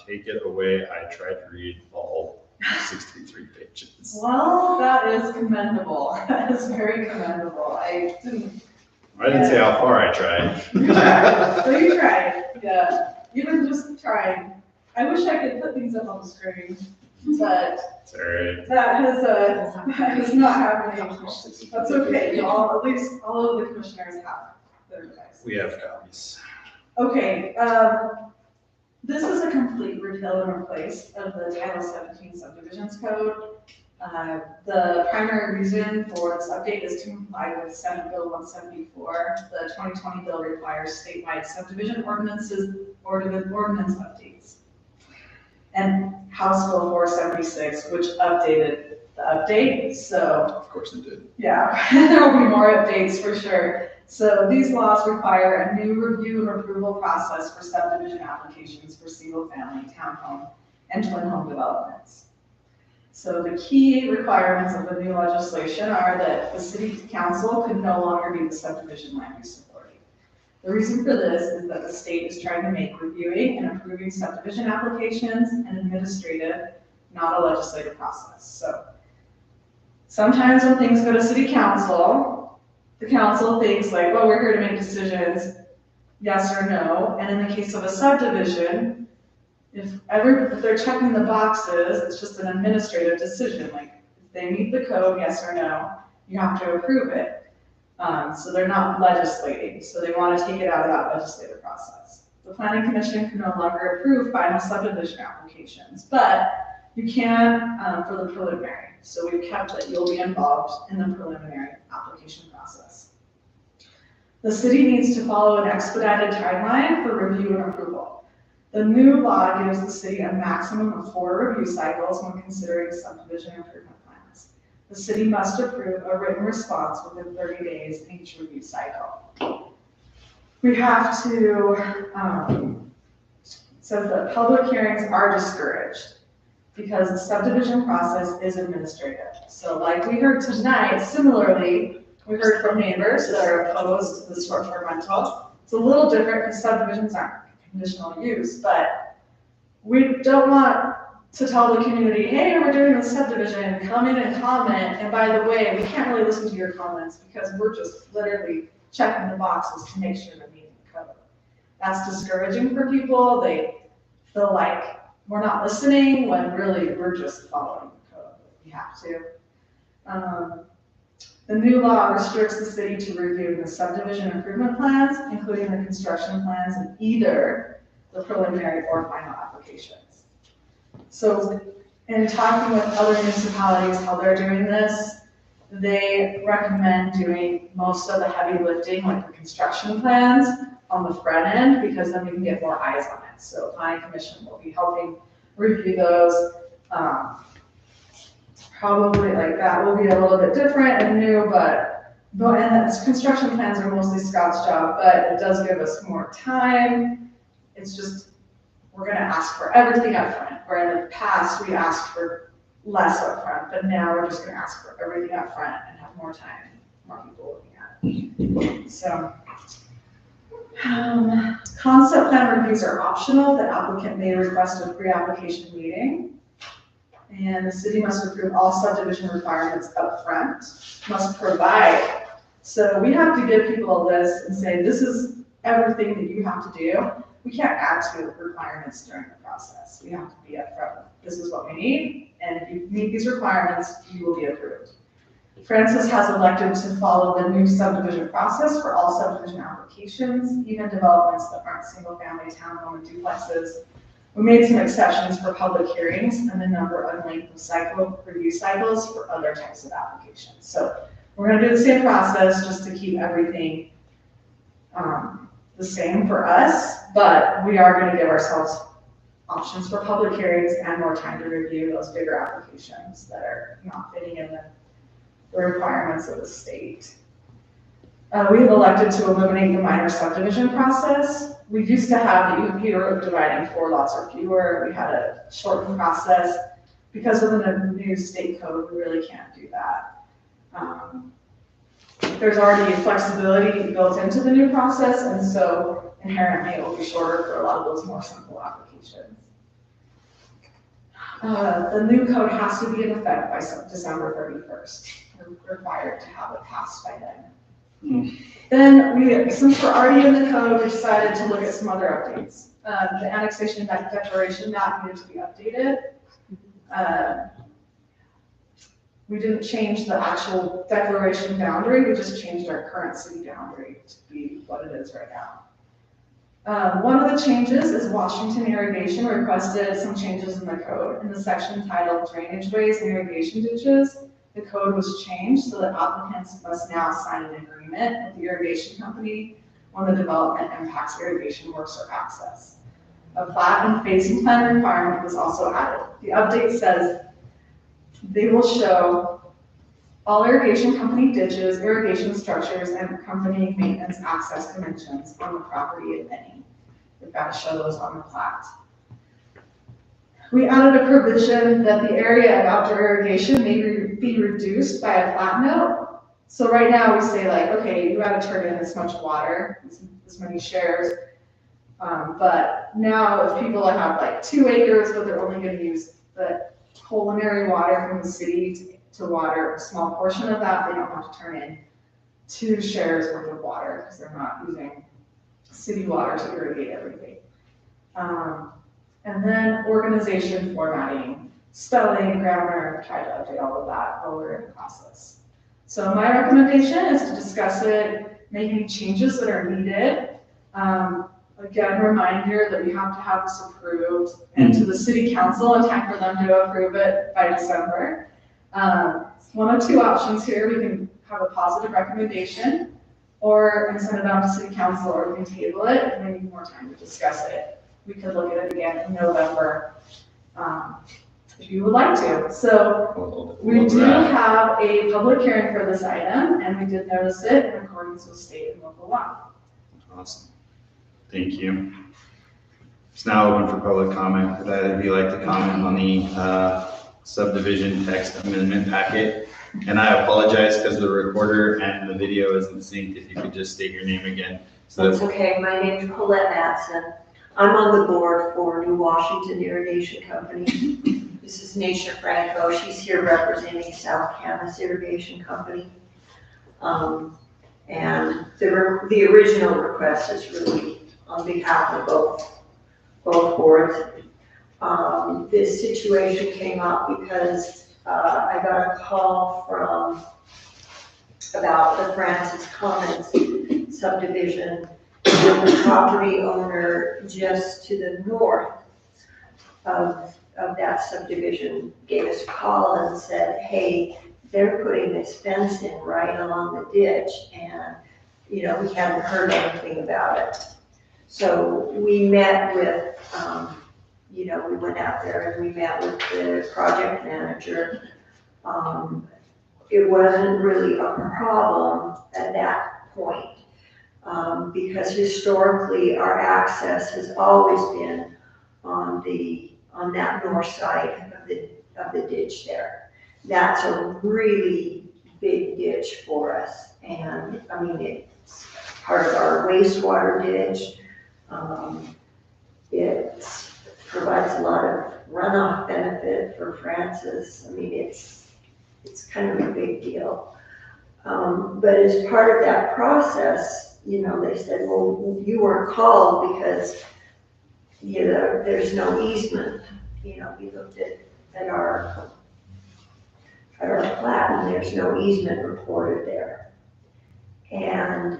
take it away. I tried to read all 63 pages. Well, that is commendable. That is very commendable. I didn't. I didn't say how far I tried. You tried. So you tried, yeah. Even just trying. I wish I could put things up on the screen, but It's all right. that is not happening. That's okay. At least all of the commissioners have their devices. We have copies. Okay, this is a complete repeal and replace of the Title 17 subdivisions code. The primary reason for this update is to comply with Senate Bill 174. The 2020 bill requires statewide subdivision ordinance updates. And House Bill 476, which updated the update, so Of course it did. yeah, there will be more updates for sure. So these laws require a new review and approval process for subdivision applications for single-family, townhome, and twin home developments. So the key requirements of the new legislation are that the city council could no longer be the subdivision land use authority. The reason for this is that the state is trying to make reviewing and approving subdivision applications an administrative, not a legislative process. So sometimes when things go to city council, the council thinks like, well, we're here to make decisions, yes or no. And in the case of a subdivision, if they're checking the boxes, it's just an administrative decision. Like, if they meet the code, yes or no, you have to approve it. So they're not legislating. So they want to take it out of that legislative process. The planning commission can no longer approve final subdivision applications, but you can for the preliminary. So we've kept that you'll be involved in the preliminary application process. The city needs to follow an expedited timeline for review and approval. The new law gives the city a maximum of 4 review cycles when considering subdivision improvement plans. The city must approve a written response within 30 days in each review cycle. We have to, it says that public hearings are discouraged because the subdivision process is administrative. So like we heard tonight, similarly, we heard from neighbors that are opposed to the short-term rental. It's a little different because subdivisions aren't conditional use, but we don't want to tell the community, hey, we're doing a subdivision, come in and comment, and by the way, we can't really listen to your comments because we're just literally checking the boxes to make sure they're meeting the code. That's discouraging for people. They feel like we're not listening when really we're just following the code. We have to. The new law restricts the city to reviewing the subdivision improvement plans, including the construction plans in either the preliminary or final applications. So in talking with other municipalities, how they're doing this, they recommend doing most of the heavy lifting, like the construction plans, on the front end, because then we can get more eyes on it. So planning commission will be helping review those. Probably like that will be a little bit different and new, but and the construction plans are mostly Scott's job, but it does give us more time. It's just, we're gonna ask for everything up front, where in the past we asked for less up front, but now we're just gonna ask for everything up front and have more time, more people looking at it. So, concept plan reviews are optional. The applicant may request a pre-application meeting. And the city must approve all subdivision requirements up front, must provide. So we have to give people a list and say, this is everything that you have to do. We can't add to the requirements during the process. We have to be upfront. This is what we need, and if you meet these requirements, you will be approved. Francis has elected to follow the new subdivision process for all subdivision applications, even developments that aren't single-family, townhome, and duplexes. We made some exceptions for public hearings and the number and length of review cycles for other types of applications. So we're going to do the same process just to keep everything the same for us, but we are going to give ourselves options for public hearings and more time to review those bigger applications that are not fitting in the requirements of the state. We have elected to eliminate the minor subdivision process. We used to have that you were dividing 4 lots or fewer. We had a shortened process. Because of the new state code, we really can't do that. There's already flexibility built into the new process, and so inherently it will be shorter for a lot of those more simple applications. The new code has to be in effect by December 31st. We're required to have it passed by then. Then since we're already in the code, we decided to look at some other updates. The annexation declaration map needed to be updated. We didn't change the actual declaration boundary, we just changed our current city boundary to be what it is right now. One of the changes is Washington Irrigation requested some changes in the code. In the section titled Drainage Ways and Irrigation Ditches, the code was changed so that applicants must now sign an agreement with the irrigation company when the development impacts irrigation works or access. A plat and phasing plan requirement was also added. The update says they will show all irrigation company ditches, irrigation structures, and accompanying maintenance access dimensions on the property, if any. They've got to show those on the plat. We added a provision that the area of outdoor irrigation may be reduced by a plat note. So right now we say like, okay, you got to turn in this much water, this many shares. But now if people have like 2 acres, but they're only going to use the culinary water from the city to water a small portion of that, they don't have to turn in 2 shares worth of water because they're not using city water to irrigate everything. And then organization, formatting, spelling, grammar, try to update all of that while we're in the process. So my recommendation is to discuss it, make any changes that are needed. Again, reminder that we have to have this approved and to the city council in time for them to approve it by December. One of 2 options here, we can have a positive recommendation and send it out to city council, or we can table it and we need more time to discuss it. We could look at it again in November if you would like to. So we do have a public hearing for this item and we did notice it in accordance with state and local law. Awesome. Thank you. It's now open for public comment. Would either of you like to comment on the subdivision text amendment packet? And I apologize because the recorder and the video isn't synced. If you could just state your name again. So That's okay. My name is Colette Matson. I'm on the board for New Washington Irrigation Company. This is Nisha Franco. She's here representing South Camas Irrigation Company. And the original request is really on behalf of both boards. This situation came up because I got a call about the Francis Commons subdivision, and the property owner just to the north of that subdivision gave us a call and said, hey, they're putting this fence in right along the ditch, and we hadn't heard anything about it. So we met with, we went out there and we met with the project manager. It wasn't really a problem at that point because historically our access has always been on that north side of the ditch there. That's a really big ditch for us, and I mean it's part of our wastewater ditch. It provides a lot of runoff benefit for Francis. I mean, it's kind of a big deal. But as part of that process, they said, well, you weren't called because, there's no easement. We looked at our plat and there's no easement reported there. And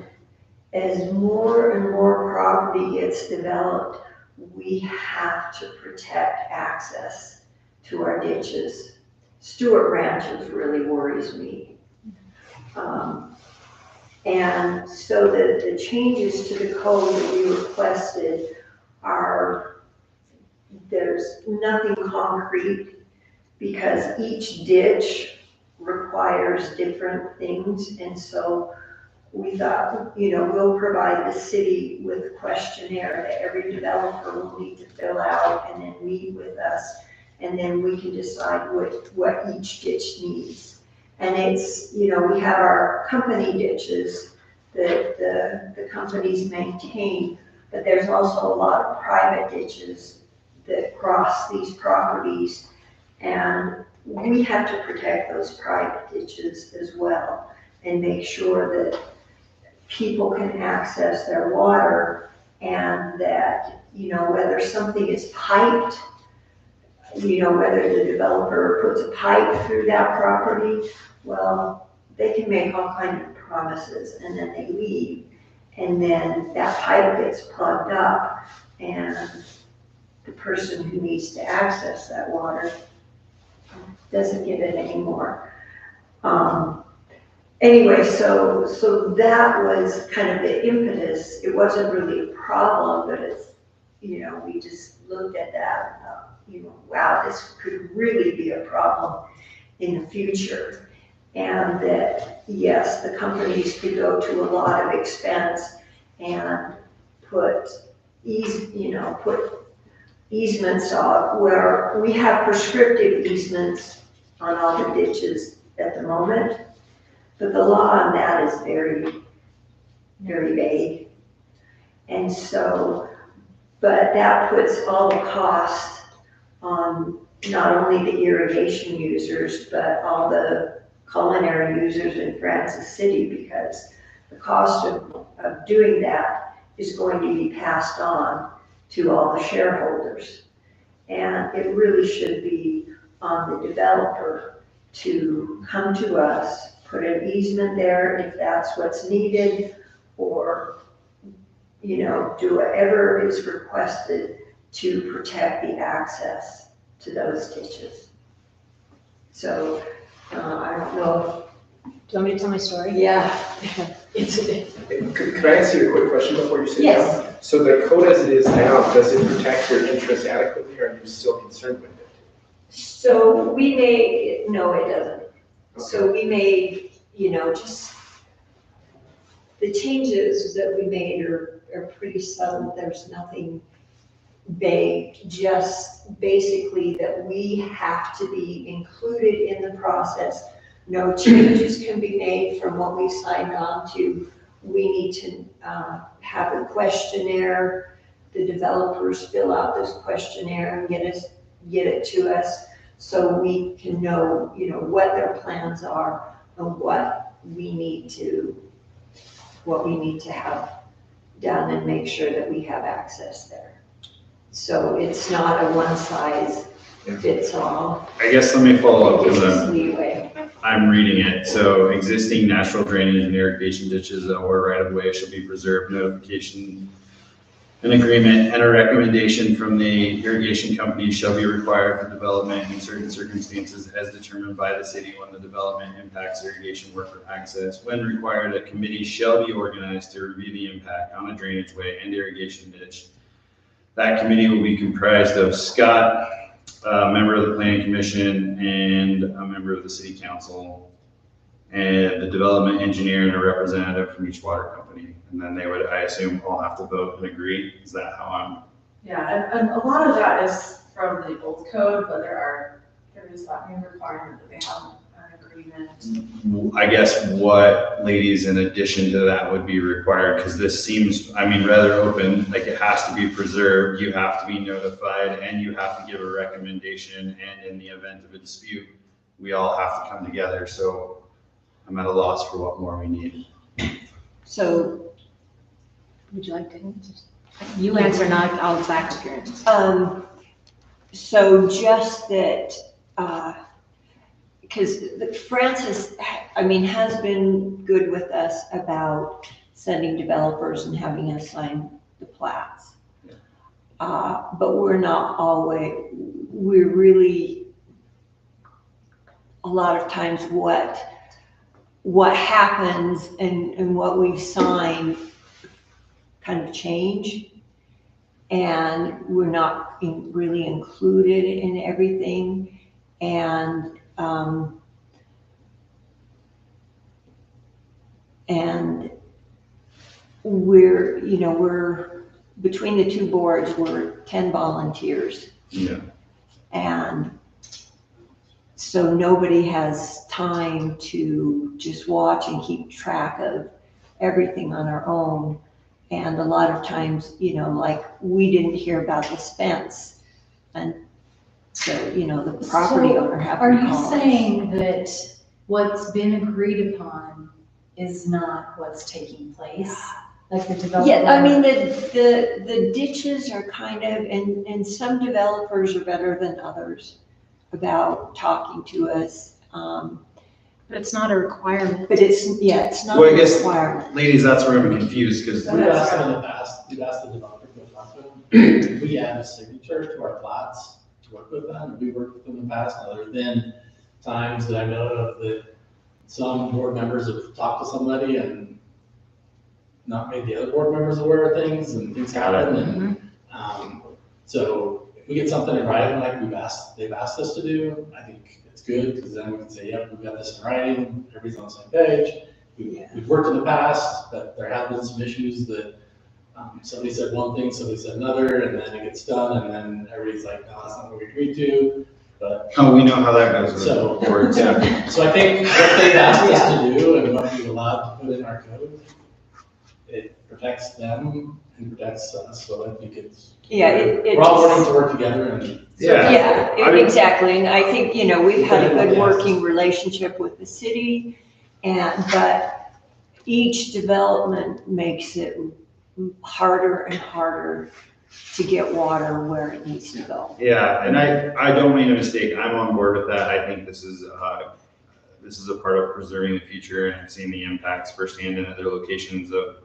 as more and more property gets developed, we have to protect access to our ditches. Stewart Ranches really worries me. And so the changes to the code that we requested there's nothing concrete because each ditch requires different things. And so we thought, we'll provide the city with a questionnaire that every developer will need to fill out and then meet with us. And then we can decide what each ditch needs. And it's, we have our company ditches that the companies maintain, but there's also a lot of private ditches that cross these properties. And we have to protect those private ditches as well and make sure that people can access their water and that, whether something is piped, whether the developer puts a pipe through that property, well, they can make all kinds of promises and then they leave. And then that pipe gets plugged up and the person who needs to access that water doesn't get it anymore. Anyway, so that was kind of the impetus. It wasn't really a problem, but it's, we just looked at that and thought, wow, this could really be a problem in the future. And that, yes, the companies could go to a lot of expense and put easements on where we have prescriptive easements on all the ditches at the moment. But the law on that is very, very vague. And so, but that puts all the cost on not only the irrigation users, but all the culinary users in Francis City, because the cost of doing that is going to be passed on to all the shareholders. And it really should be on the developer to come to us, put an easement there if that's what's needed, or, do whatever is requested to protect the access to those ditches. So, I don't know. Do you want me to tell my story? Yeah. Could I ask you a quick question before you sit down? Yes. So the code as it is now, does it protect your interests adequately, or are you still concerned with it? So no, it doesn't. So we made, just the changes that we made are pretty subtle. There's nothing vague, just basically that we have to be included in the process. No changes can be made from what we signed on to. We need to have a questionnaire. The developers fill out this questionnaire and get it to us so we can know, what their plans are and what we need to have done and make sure that we have access there. So it's not a one size fits all. I guess let me follow up because It's leeway. I'm reading it. So existing natural drainage and irrigation ditches or right of way shall be preserved. Notification, an agreement, and a recommendation from the irrigation company shall be required for development in certain circumstances as determined by the city when the development impacts irrigation work or access. When required, a committee shall be organized to review the impact on a drainage way and irrigation ditch. That committee will be comprised of Scott, a member of the planning commission, and a member of the city council, and the development engineer and a representative from each water company. And then they would, I assume, all have to vote and agree. Is that how I'm? Yeah, and a lot of that is from the old code, but there is that new requirement that they have an agreement. I guess what, ladies, in addition to that would be required, because this seems, rather open, like it has to be preserved, you have to be notified, and you have to give a recommendation, and in the event of a dispute, we all have to come together. So I'm at a loss for what more we need. So, would you like to, you answer and I'll back up your answer. So just that, because Francis, has been good with us about sending developers and having us sign the plats. But we're really, a lot of times what happens and what we sign kind of change. And we're not really included in everything. And we're, between the two boards, we're 10 volunteers. Yeah. And so nobody has time to just watch and keep track of everything on our own. And a lot of times, like, we didn't hear about this fence. And so, the property So, owner had Are to you call us. saying that what's been agreed upon is not what's taking place? Like the developer? Yeah, I mean, the ditches are kind of, and some developers are better than others about talking to us. But it's not a requirement. But it's not Well, I a guess- requirement. Ladies, that's where I'm confused, because We've asked them in the past, we've asked the developer to talk to them. We add a signature to our plats to work with them. We worked with them in the past. Now, there's been times that I know of that some board members have talked to somebody and not made the other board members aware of things, and things happen. And, so if we get something in writing like they've asked us to do, I think it's good, because then we can say, yep, we've got this in writing, everybody's on the same page. We've worked in the past, but there have been some issues that somebody said one thing, somebody said another, and then it gets done, and then everybody's like, no, that's not what we agreed to. But oh, we know how that goes with So- boards, yeah. so I think what they've asked us to do and what we've allowed to put in our code, it protects them and protects us. So I think it's, we're all learning to work together and. Yeah. I mean- Exactly. And I think, we've had a good working relationship with the city, but each development makes it harder and harder to get water where it needs to go. Yeah, and I don't make a mistake, I'm on board with that, I think this is a part of preserving the future, and I've seen the impacts firsthand in other locations of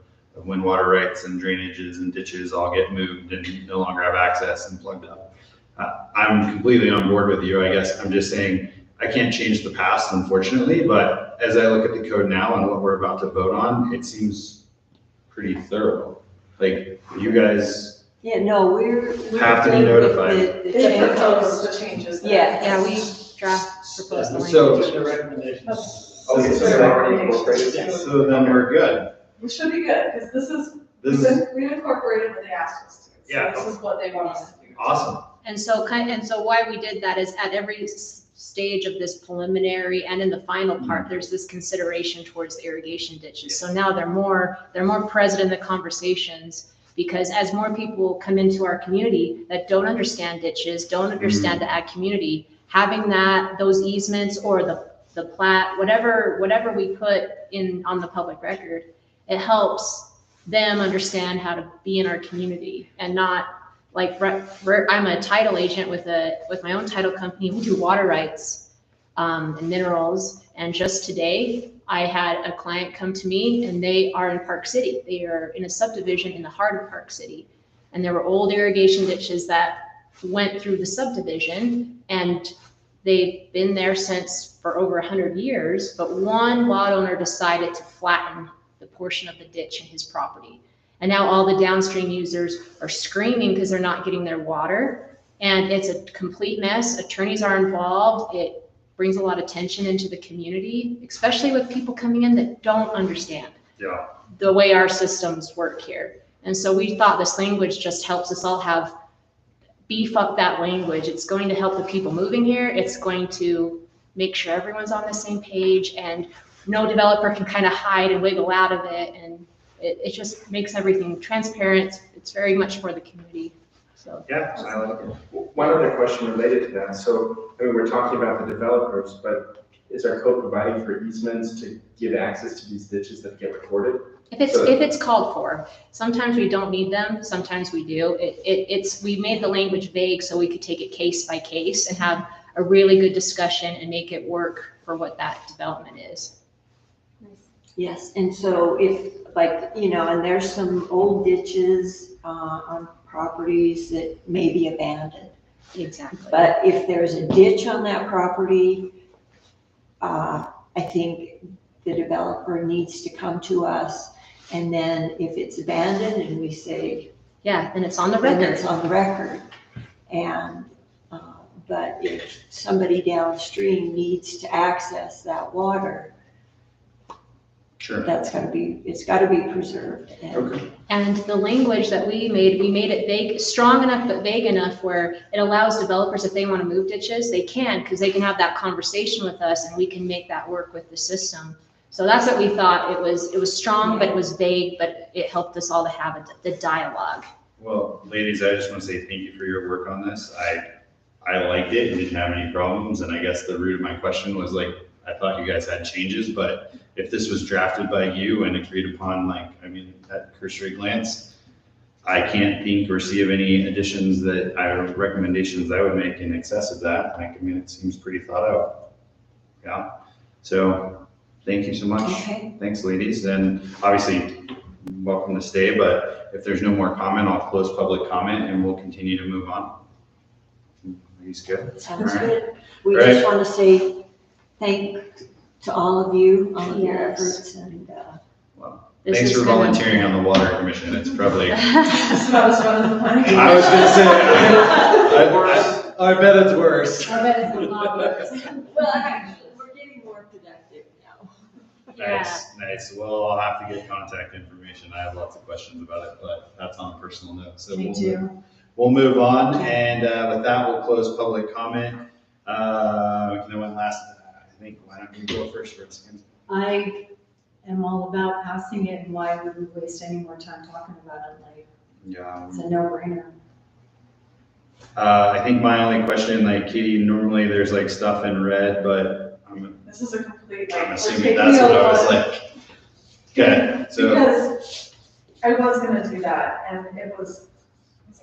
when water rights and drainages and ditches all get moved and no longer have access and plugged up. I'm completely on board with you, I guess, I'm just saying, I can't change the past, unfortunately, but as I look at the code now and what we're about to vote on, it seems pretty thorough. Like, you guys Yeah, no, we're have to be good with notified. the They changes. propose the changes. Yeah. Yeah, we proposed the language. So- The recommendations. Okay, so it's already incorporated? So then we're good. We should be good, because this is, This is we've incorporated what they asked us to. Yeah. So this is what they want us to do. awesome. And so why we did that is at every stage of this preliminary and in the final part, there's this consideration towards the irrigation ditches. So now they're more present in the conversations, because as more people come into our community that don't understand ditches, don't understand the ag community, having those easements or the plat, whatever we put in on the public record, it helps them understand how to be in our community and not like, I'm a title agent with my own title company. We do water rights and minerals. And just today, I had a client come to me, and they are in Park City. They are in a subdivision in the heart of Park City. And there were old irrigation ditches that went through the subdivision, and they've been there for over 100 years. But one lot owner decided to flatten the portion of the ditch in his property. And now all the downstream users are screaming because they're not getting their water. And it's a complete mess. Attorneys are involved. It brings a lot of tension into the community, especially with people coming in that don't understand the way our systems work here. And so we thought this language just helps us all beef up that language. It's going to help the people moving here. It's going to make sure everyone's on the same page, and no developer can kind of hide and wiggle out of it. And it just makes everything transparent. It's very much for the community, so. Yeah, I like it. One other question related to that. So, we're talking about the developers, but is our code providing for easements to give access to these ditches that get recorded? If it's called for, sometimes we don't need them, sometimes we do. We made the language vague so we could take it case by case and have a really good discussion and make it work for what that development is. Yes, and so if, and there's some old ditches on properties that may be abandoned. Exactly. But if there's a ditch on that property, I think the developer needs to come to us. And then if it's abandoned and we say, Yeah, then it's on the then record. it's on the record. And, but if somebody downstream needs to access that water, Sure. It's gotta be preserved. And Okay. And the language that we made it vague, strong enough but vague enough where it allows developers, if they want to move ditches, they can, because they can have that conversation with us and we can make that work with the system. So that's what we thought. It was strong, but it was vague, but it helped us all to have the dialogue. Well, ladies, I just want to say thank you for your work on this. I liked it and didn't have any problems. And I guess the root of my question was like, I thought you guys had changes, but if this was drafted by you and agreed upon, like, I mean, at cursory glance, I can't think or see of any additions recommendations I would make in excess of that. Like, I mean, it seems pretty thought out. Yeah. So thank you so much. Okay. Thanks, ladies. And obviously, welcome to stay, but if there's no more comment, I'll close public comment and we'll continue to move on. Are you good? Sounds All right. good. We All right. just want to say thank to all of you, all of your Yes. efforts, and Well, This thanks is for gonna- volunteering on the water commission. It's probably, It's about as fun as the planning. I was gonna say, I bet it's worse. I bet it's a lot worse. well, actually, we're getting more productive now. Yeah. Nice. Well, I'll have to get contact information. I have lots of questions about it, but that's on a personal note. So Me too. we'll move on. And with that, we'll close public comment. No one last, I think, why don't you go first for a second? I am all about passing it, and why would we waste any more time talking about it? Like, Yeah. it's a no-brainer. I think my only question, like Katie, normally there's like stuff in red, but This is a complete, like, I'm we're assuming taking that's what I was over- like. Okay, so, Because I was gonna do that, and it was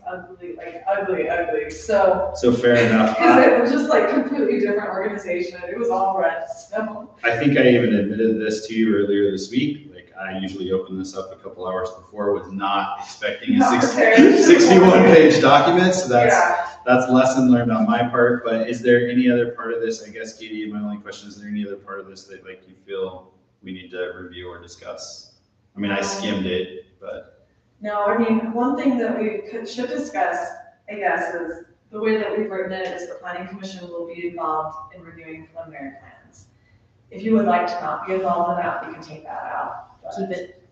ugly, like ugly, so. fair enough. Because it was just like completely different organization, it was all red, so. I think I even admitted this to you earlier this week. Like, I usually open this up a couple hours before, was not expecting a Not prepared. 61-page document, so Yeah, that's lesson learned on my part. But is there any other part of this? I guess, Katie, my only question is there any other part of this that like you feel we need to review or discuss? I mean, I skimmed it, but no, I mean, one thing that should discuss, I guess, is the way that we've written it is the planning commission will be involved in reviewing preliminary plans. If you would like to not be involved in that, we can take that out. but- Keep it.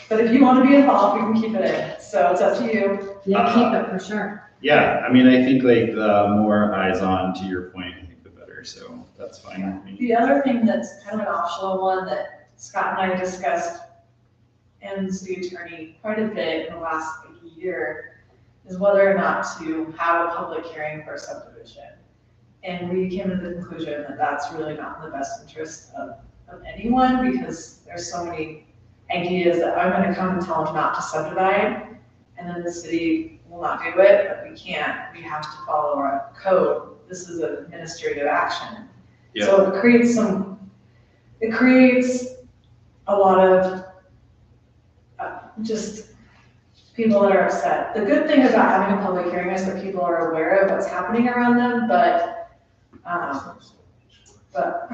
But if you want to be involved, we can keep it in, so it's up to you. Yeah, keep it for sure. yeah, I mean, I think like the more eyes on, to your point, I think the better. So that's fine with me. The other thing that's kind of an optional one that Scott and I discussed and the city attorney quite a bit in the last year is whether or not to have a public hearing for a subdivision. And we came to the conclusion that that's really not in the best interest of anyone, because there's so many ideas that I'm gonna come and tell them not to subdivide, and then the city will not do it, but we can't, we have to follow our code. This is an administrative action. Yeah. So it creates a lot of just people that are upset. The good thing about having a public hearing is that people are aware of what's happening around them, but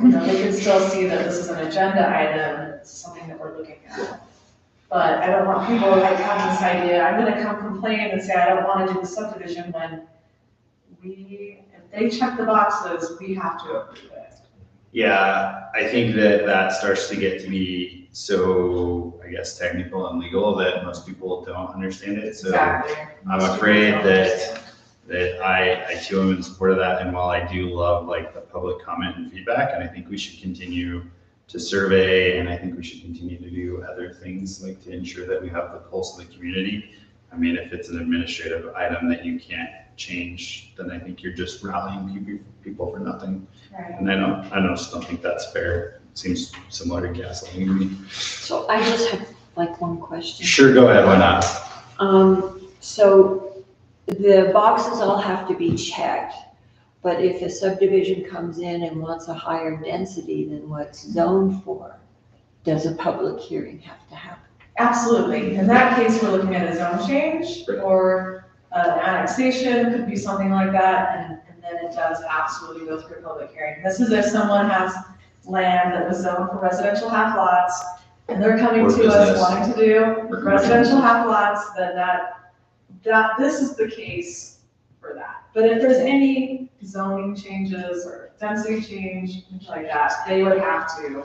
you know, they can still see that this is an agenda item, it's something that we're looking at. But I don't want people like having this idea, I'm gonna come complain and say, I don't wanna do the subdivision, when if they check the boxes, we have to approve it. Yeah, I think that starts to get to be so, I guess, technical and legal that most people don't understand it. So Exactly. I'm afraid that I too am in support of that. And while I do love like the public comment and feedback, and I think we should continue to survey, and I think we should continue to do other things like to ensure that we have the pulse of the community. I mean, if it's an administrative item that you can't change, then I think you're just rallying people for nothing. Right. And I just don't think that's fair. It seems similar to gaslighting to me. So I just have like one question. Sure, go ahead, why not? So the boxes all have to be checked, but if a subdivision comes in and wants a higher density than what's zoned for, does a public hearing have to happen? Absolutely. In that case, we're looking at a zone change Right. or an annexation, could be something like that, and then it does absolutely go through a public hearing. This is if someone has land that was zoned for residential half lots, and they're coming Or to us business. wanting to do Or commercial. residential half lots, then this is the case for that. But if there's any zoning changes or density change, things like that, they would have to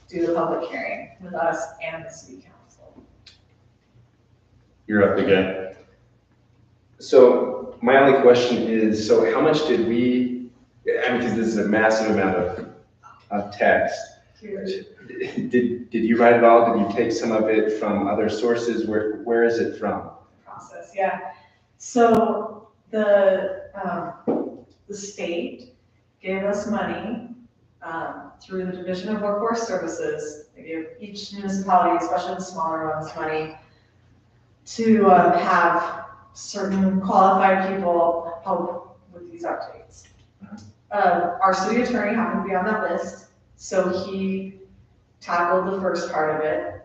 do the public hearing with us and the city council. You're up again. So my only question is, so how much did we, I mean, because this is a massive amount of text. Huge. Did you write it all? Did you take some of it from other sources? Where is it from? Process, yeah. So the state gave us money through the Division of Workforce Services. They gave each municipality, especially the smaller ones, money to have certain qualified people help with these updates. Our city attorney happened to be on that list, so he tackled the first part of it.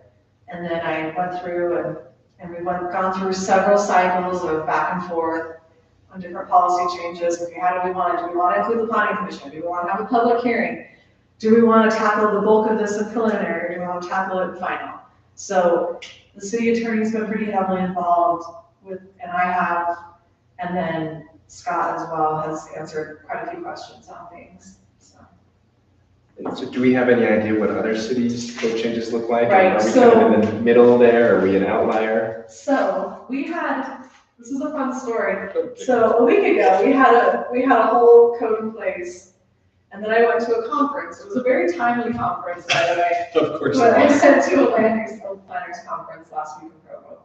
And then I went through and we've gone through several cycles of back and forth on different policy changes. Okay, how do we want it? Do we want to include the planning commission? Do we want to have a public hearing? Do we want to tackle the bulk of this in preliminary, or do we want to tackle it in final? So the city attorney's been pretty heavily involved with, and I have, and then Scott as well has answered quite a few questions on things. So do we have any idea what other cities' code changes look like? Right, Are we so- kind of in the middle there? Are we an outlier? So we had, this is a fun story. So a week ago, we had a whole code in place. And then I went to a conference. It was a very timely conference, by the way. Of course. But I went to a land use planners conference last week in Provo.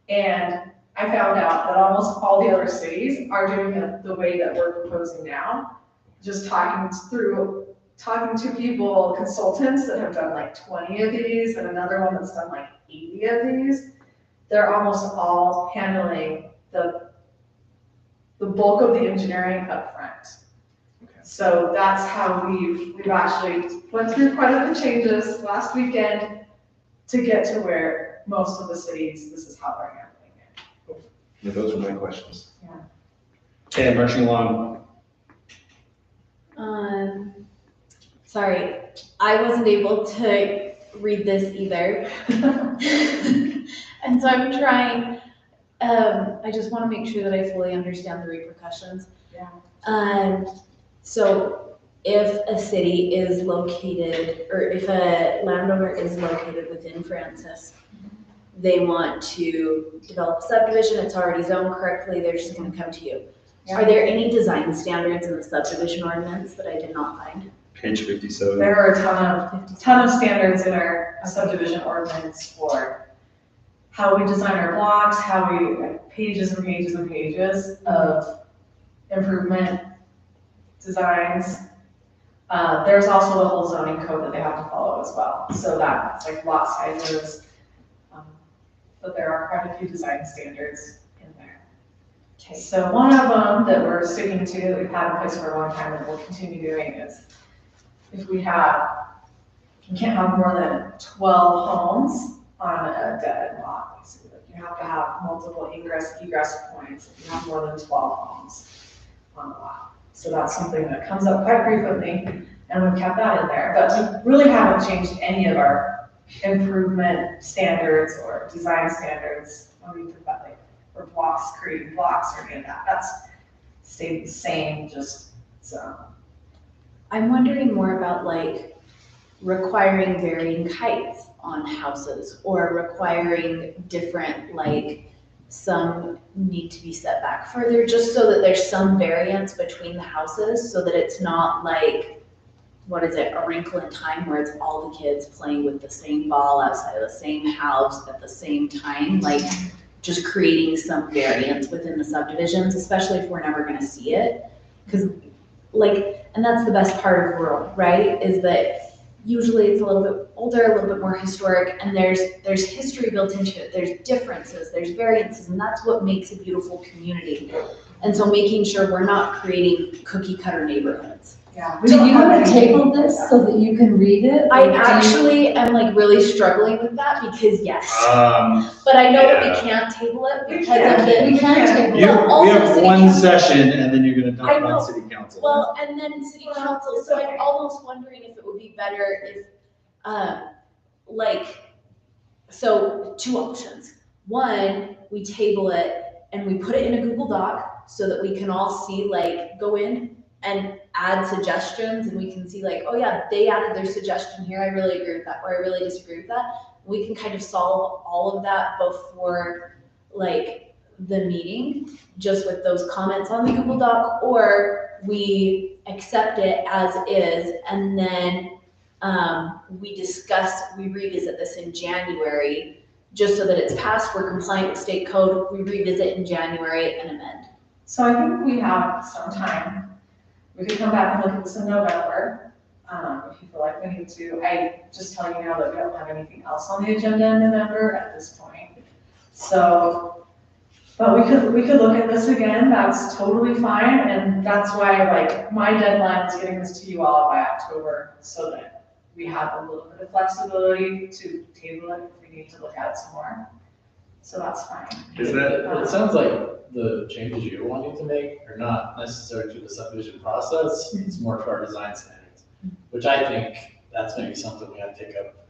And I found out that almost all the other cities are doing it the way that we're proposing now. Just talking to people, consultants that have done like 20 of these and another one that's done like 80 of these. They're almost all handling the bulk of the engineering up front. So that's how we've actually went through quite a few changes last weekend to get to where most of the cities, this is how they're handling it. Yeah, those are my questions. Okay, marching along. Sorry, I wasn't able to read this either. And so I'm trying, I just want to make sure that I fully understand the repercussions. Yeah. So if a city is located, or if a landowner is located within Francis, they want to develop a subdivision, it's already zoned correctly, they're just gonna come to you. Yeah. Are there any design standards in the subdivision ordinance that I did not find? Page 57. There are a ton of standards in our subdivision ordinance for how we design our blocks, how we, like, pages and pages and pages of improvement designs. There's also a whole zoning code that they have to follow as well. So that's like lot sizes. But there are quite a few design standards in there. Okay. So one of them that we're sticking to, that we've had in place for a long time and we'll continue doing is, if we can't have more than 12 homes on a dead lot. Basically. You have to have multiple egress points if you have more than 12 homes on the lot. So that's something that comes up quite frequently, and we've kept that in there. But we really haven't changed any of our improvement standards or design standards when we put that, like, for blocks, creating blocks or any of that. That's stayed the same, just so. I'm wondering more about like requiring varying heights on houses, or requiring different, like, some need to be set back further, just so that there's some variance between the houses, so that it's not like, what is it, A Wrinkle in Time, where it's all the kids playing with the same ball outside of the same house at the same time, like just creating some variance within the subdivisions, especially if we're never gonna see it. Because like, and that's the best part of rural, right, is that usually it's a little bit older, a little bit more historic, and there's history built into it. There's differences, there's variances, and that's what makes a beautiful community. And so making sure we're not creating cookie cutter neighborhoods. Yeah. Do you want to table this so that you can read it? I Or do you- actually am like really struggling with that, because yes, but I know that we can't table it We because can't. of the. We can't table You, it. Well, we also have city one council. session and then you're gonna I dump know. on city council. Well, and then city Well, council, it's so okay. I'm almost wondering if it would be better if, like, so 2 options. One, we table it and we put it in a Google Doc so that we can all see, like, go in and add suggestions, and we can see like, oh yeah, they added their suggestion here, I really agree with that, or I really disagree with that. We can kind of solve all of that before like the meeting, just with those comments on the Google Doc, or we accept it as is, and then we revisit this in January, just so that it's passed, we're compliant with state code, we revisit in January and amend. So I think we have some time. We could come back and look at this in November, if you feel like we need to. I just tell you now that we don't have anything else on the agenda in November at this point. So, but we could look at this again, that's totally fine, and that's why, like, my deadline is getting this to you all by October, so that we have a little bit of flexibility to table it if we need to look at it some more. So that's fine. Is that, It sounds like the changes you're wanting to make are not necessary to the subdivision process, it's more to our design standards, which I think that's maybe something we have to take up.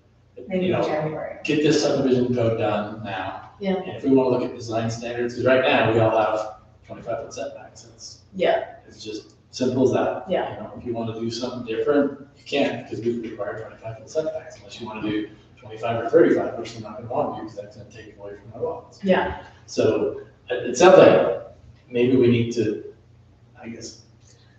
Maybe You in know, January. get this subdivision code done now. Yeah. And if we want to look at design standards, because right now we all have 25-foot setbacks, it's just simple as that. Yeah. You know, if you want to do something different, you can't, because we require 25-foot setbacks, unless you want to do 25 or 35, which we're not going to want to do, because that's going to take away from our lots. Yeah. So it sounds like maybe we need to, I guess,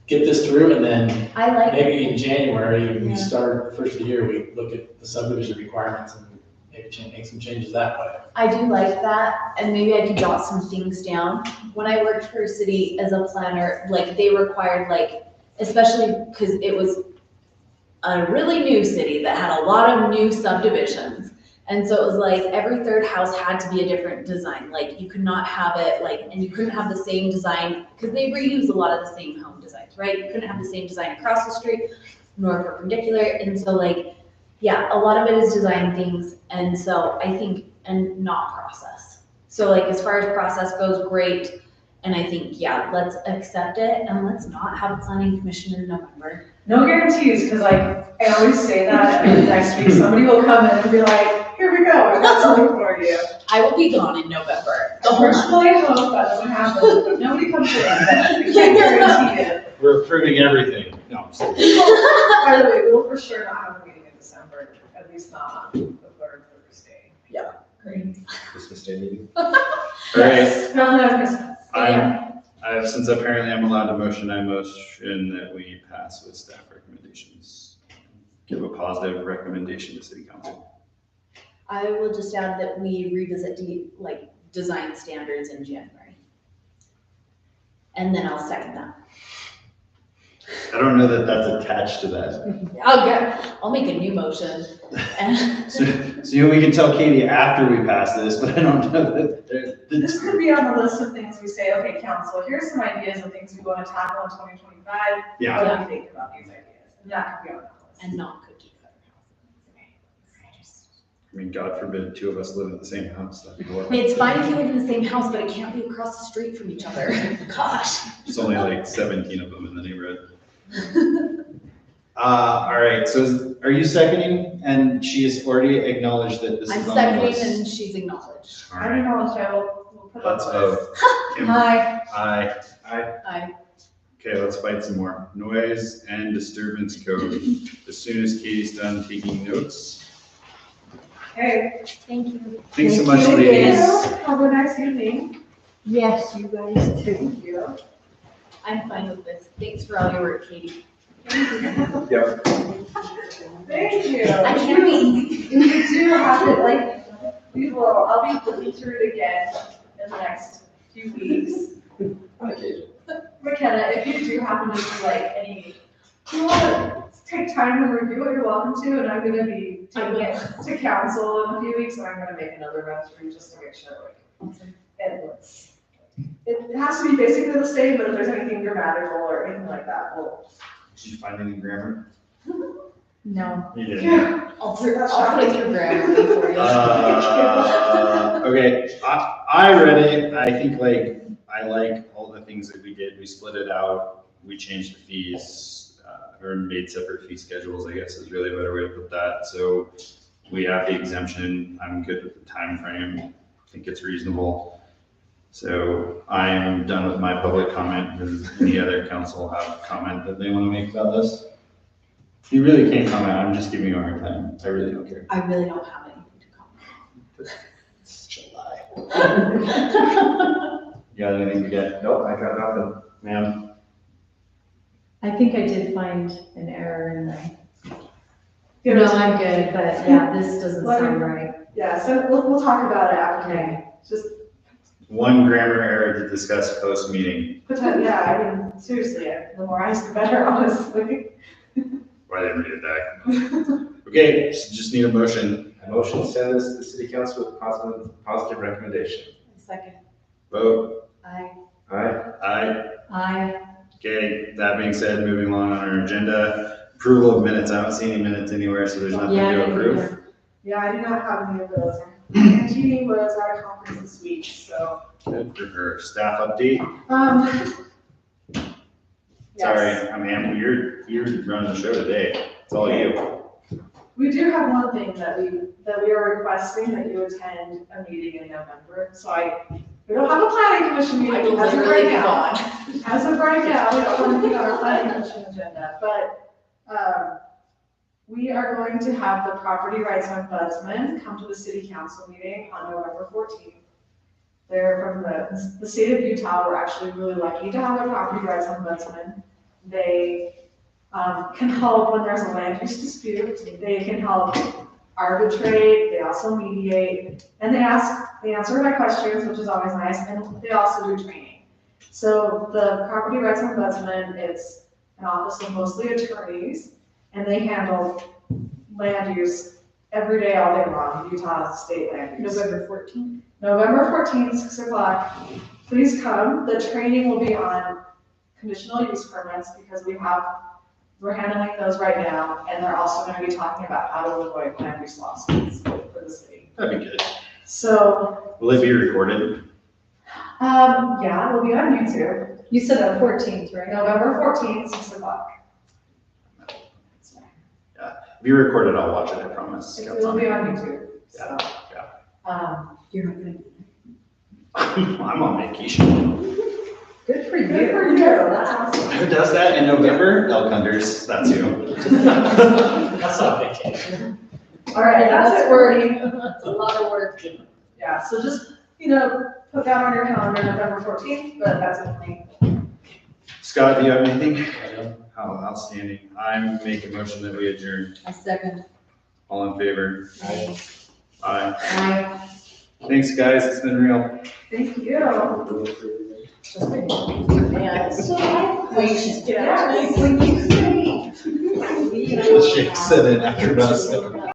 get this through, and then I like it. maybe in January, when we Yeah. start first of the year, we look at the subdivision requirements and maybe make some changes that way. I do like that, and maybe I could jot some things down. When I worked for a city as a planner, like they required like, especially because it was a really new city that had a lot of new subdivisions. And so it was like every third house had to be a different design. Like you could not have it like, and you couldn't have the same design because they reuse a lot of the same home designs, right? You couldn't have the same design across the street nor perpendicular. And so like, yeah, a lot of it is design things. And so I think, and not process. So like as far as process goes, great. And I think, yeah, let's accept it and let's not have a planning commission in November. No guarantees, because like, I always say that, and next week somebody will come in and be like, here we go, I got something for you. I will be gone in November. I personally hope that doesn't happen, but nobody comes in, we can't guarantee it. we're approving everything. No, I'm sorry. By the way, we'll for sure not have a meeting in December, at least not on the third Thursday. Yeah. Great. Christmas Day meeting. All right, Yes, no, no, Christmas. since apparently I'm allowed to motion, I motion that we pass with staff recommendations. Give a positive recommendation to city council. I will just add that we revisit like design standards in January. And then I'll second that. I don't know that that's attached to that. I'll make a new motion. And So we can tell Katie after we pass this, but I don't know that This could be on the list of things we say, okay, council, here's some ideas of things we want to tackle in 2025. Yeah. What do you think about these ideas? And that could be on that list. and not cookie cutter. I mean, God forbid, two of us live in the same house. That'd be horrible. It's fine if you live in the same house, but it can't be across the street from each other. Gosh. There's only like 17 of them in the neighborhood. All right, so are you seconding? And she has already acknowledged that this I'm is on the seconding list. and she's acknowledged. All I right, don't know, so we'll put it on let's the list. vote. Kim? Hi. Aye. Okay, let's fight some more. Noise and disturbance code. As soon as Katie's done taking notes. Hey. Thank you. Thanks so Thank much, you. ladies. Have a nice evening. Yes, you guys too. Thank you. I'm fine with this. Thanks for all your work, Katie. Yeah. Thank you. I can't If you do have it, like, I'll be looking through it again in the next few weeks. On occasion. McKenna, if you do happen to do like any, if you want to take time to review it, you're welcome to, and I'm gonna be taking it to council in a few weeks, and I'm gonna make another run through just to make sure, like, it looks. It has to be basically the same, but if there's anything grammatical or anything like that, we'll. Did you find any grammar? No. You did. Yeah. I'll put it through Grammarly for you. Okay, I read it, I think like, I like all the things that we did, we split it out, we changed the fees, or made separate fee schedules, I guess is really a better way to put that, so we have the exemption, I'm good with the time frame. I think it's reasonable. So I am done with my public comment. Does any other council have comment that they want to make about this? You really can't comment. I'm just giving you a hard time. I really don't care. I really don't have anything to comment. It's July. You got anything to get? Nope, I got nothing. Ma'am? I think I did find an error in the. No, I'm good, but yeah, this doesn't sound right. Yeah, so we'll talk about it after, Okay. just, One grammar error to discuss post-meeting. yeah, I mean, seriously, the more I ask, the better, honestly. Why didn't read it back? Okay, so just need a motion. A motion to send this to the city council with positive recommendation. Second. Vote. Aye. Aye. I, Okay, that being said, moving along on our agenda, approval of minutes. I don't see any minutes anywhere, so there's nothing yeah, to I approve. Yeah, I do not have any of those. Angie was at a conference this week, so. Good for her. Staff update. Yes. Sorry, I mean, you're running the show today. It's all you. We do have one thing that we are requesting that you attend a meeting in November. So we don't have a planning commission I meeting will as of literally right be now. gone. As of right now, we don't have anything on our planning commission agenda, but, we are going to have the property rights ombudsman come to the city council meeting on November 14th. They're from the state of Utah. We're actually really lucky to have a property rights ombudsman. They can help when there's a land use dispute. They can help arbitrate. They also mediate, and they answer my questions, which is always nice. And they also do training. So the property rights ombudsman, it's an office of mostly attorneys, and they handle land use every day, all day long, Utah state land use. November 14th. November 14th, 6 o'clock. Please come. The training will be on conditional use permits because we're handling those right now. And they're also going to be talking about how to avoid land use lawsuits for the city. That'd be good. So, Will it be recorded? yeah, we'll be on YouTube. You said the 14th, right? November 14th, 6 o'clock. If you record it, I'll watch it, I promise. It will be on YouTube. So, You're not gonna. I'm on vacation. Good for you. good for you. That's awesome. Who does that in November? Elk hunters, that's you. That's not vacation. All right, that's it, Wordie. That's a lot of work. Yeah, so just, put that on your calendar, November 14th, but that's only. Scott, do you have anything? Oh, outstanding. I'm making a motion that we adjourn. I second. All in favor? I, Aye. I. Thanks, guys. It's been real. Thank you. Yeah. So I question, Yeah. when you say. Shake said it after us.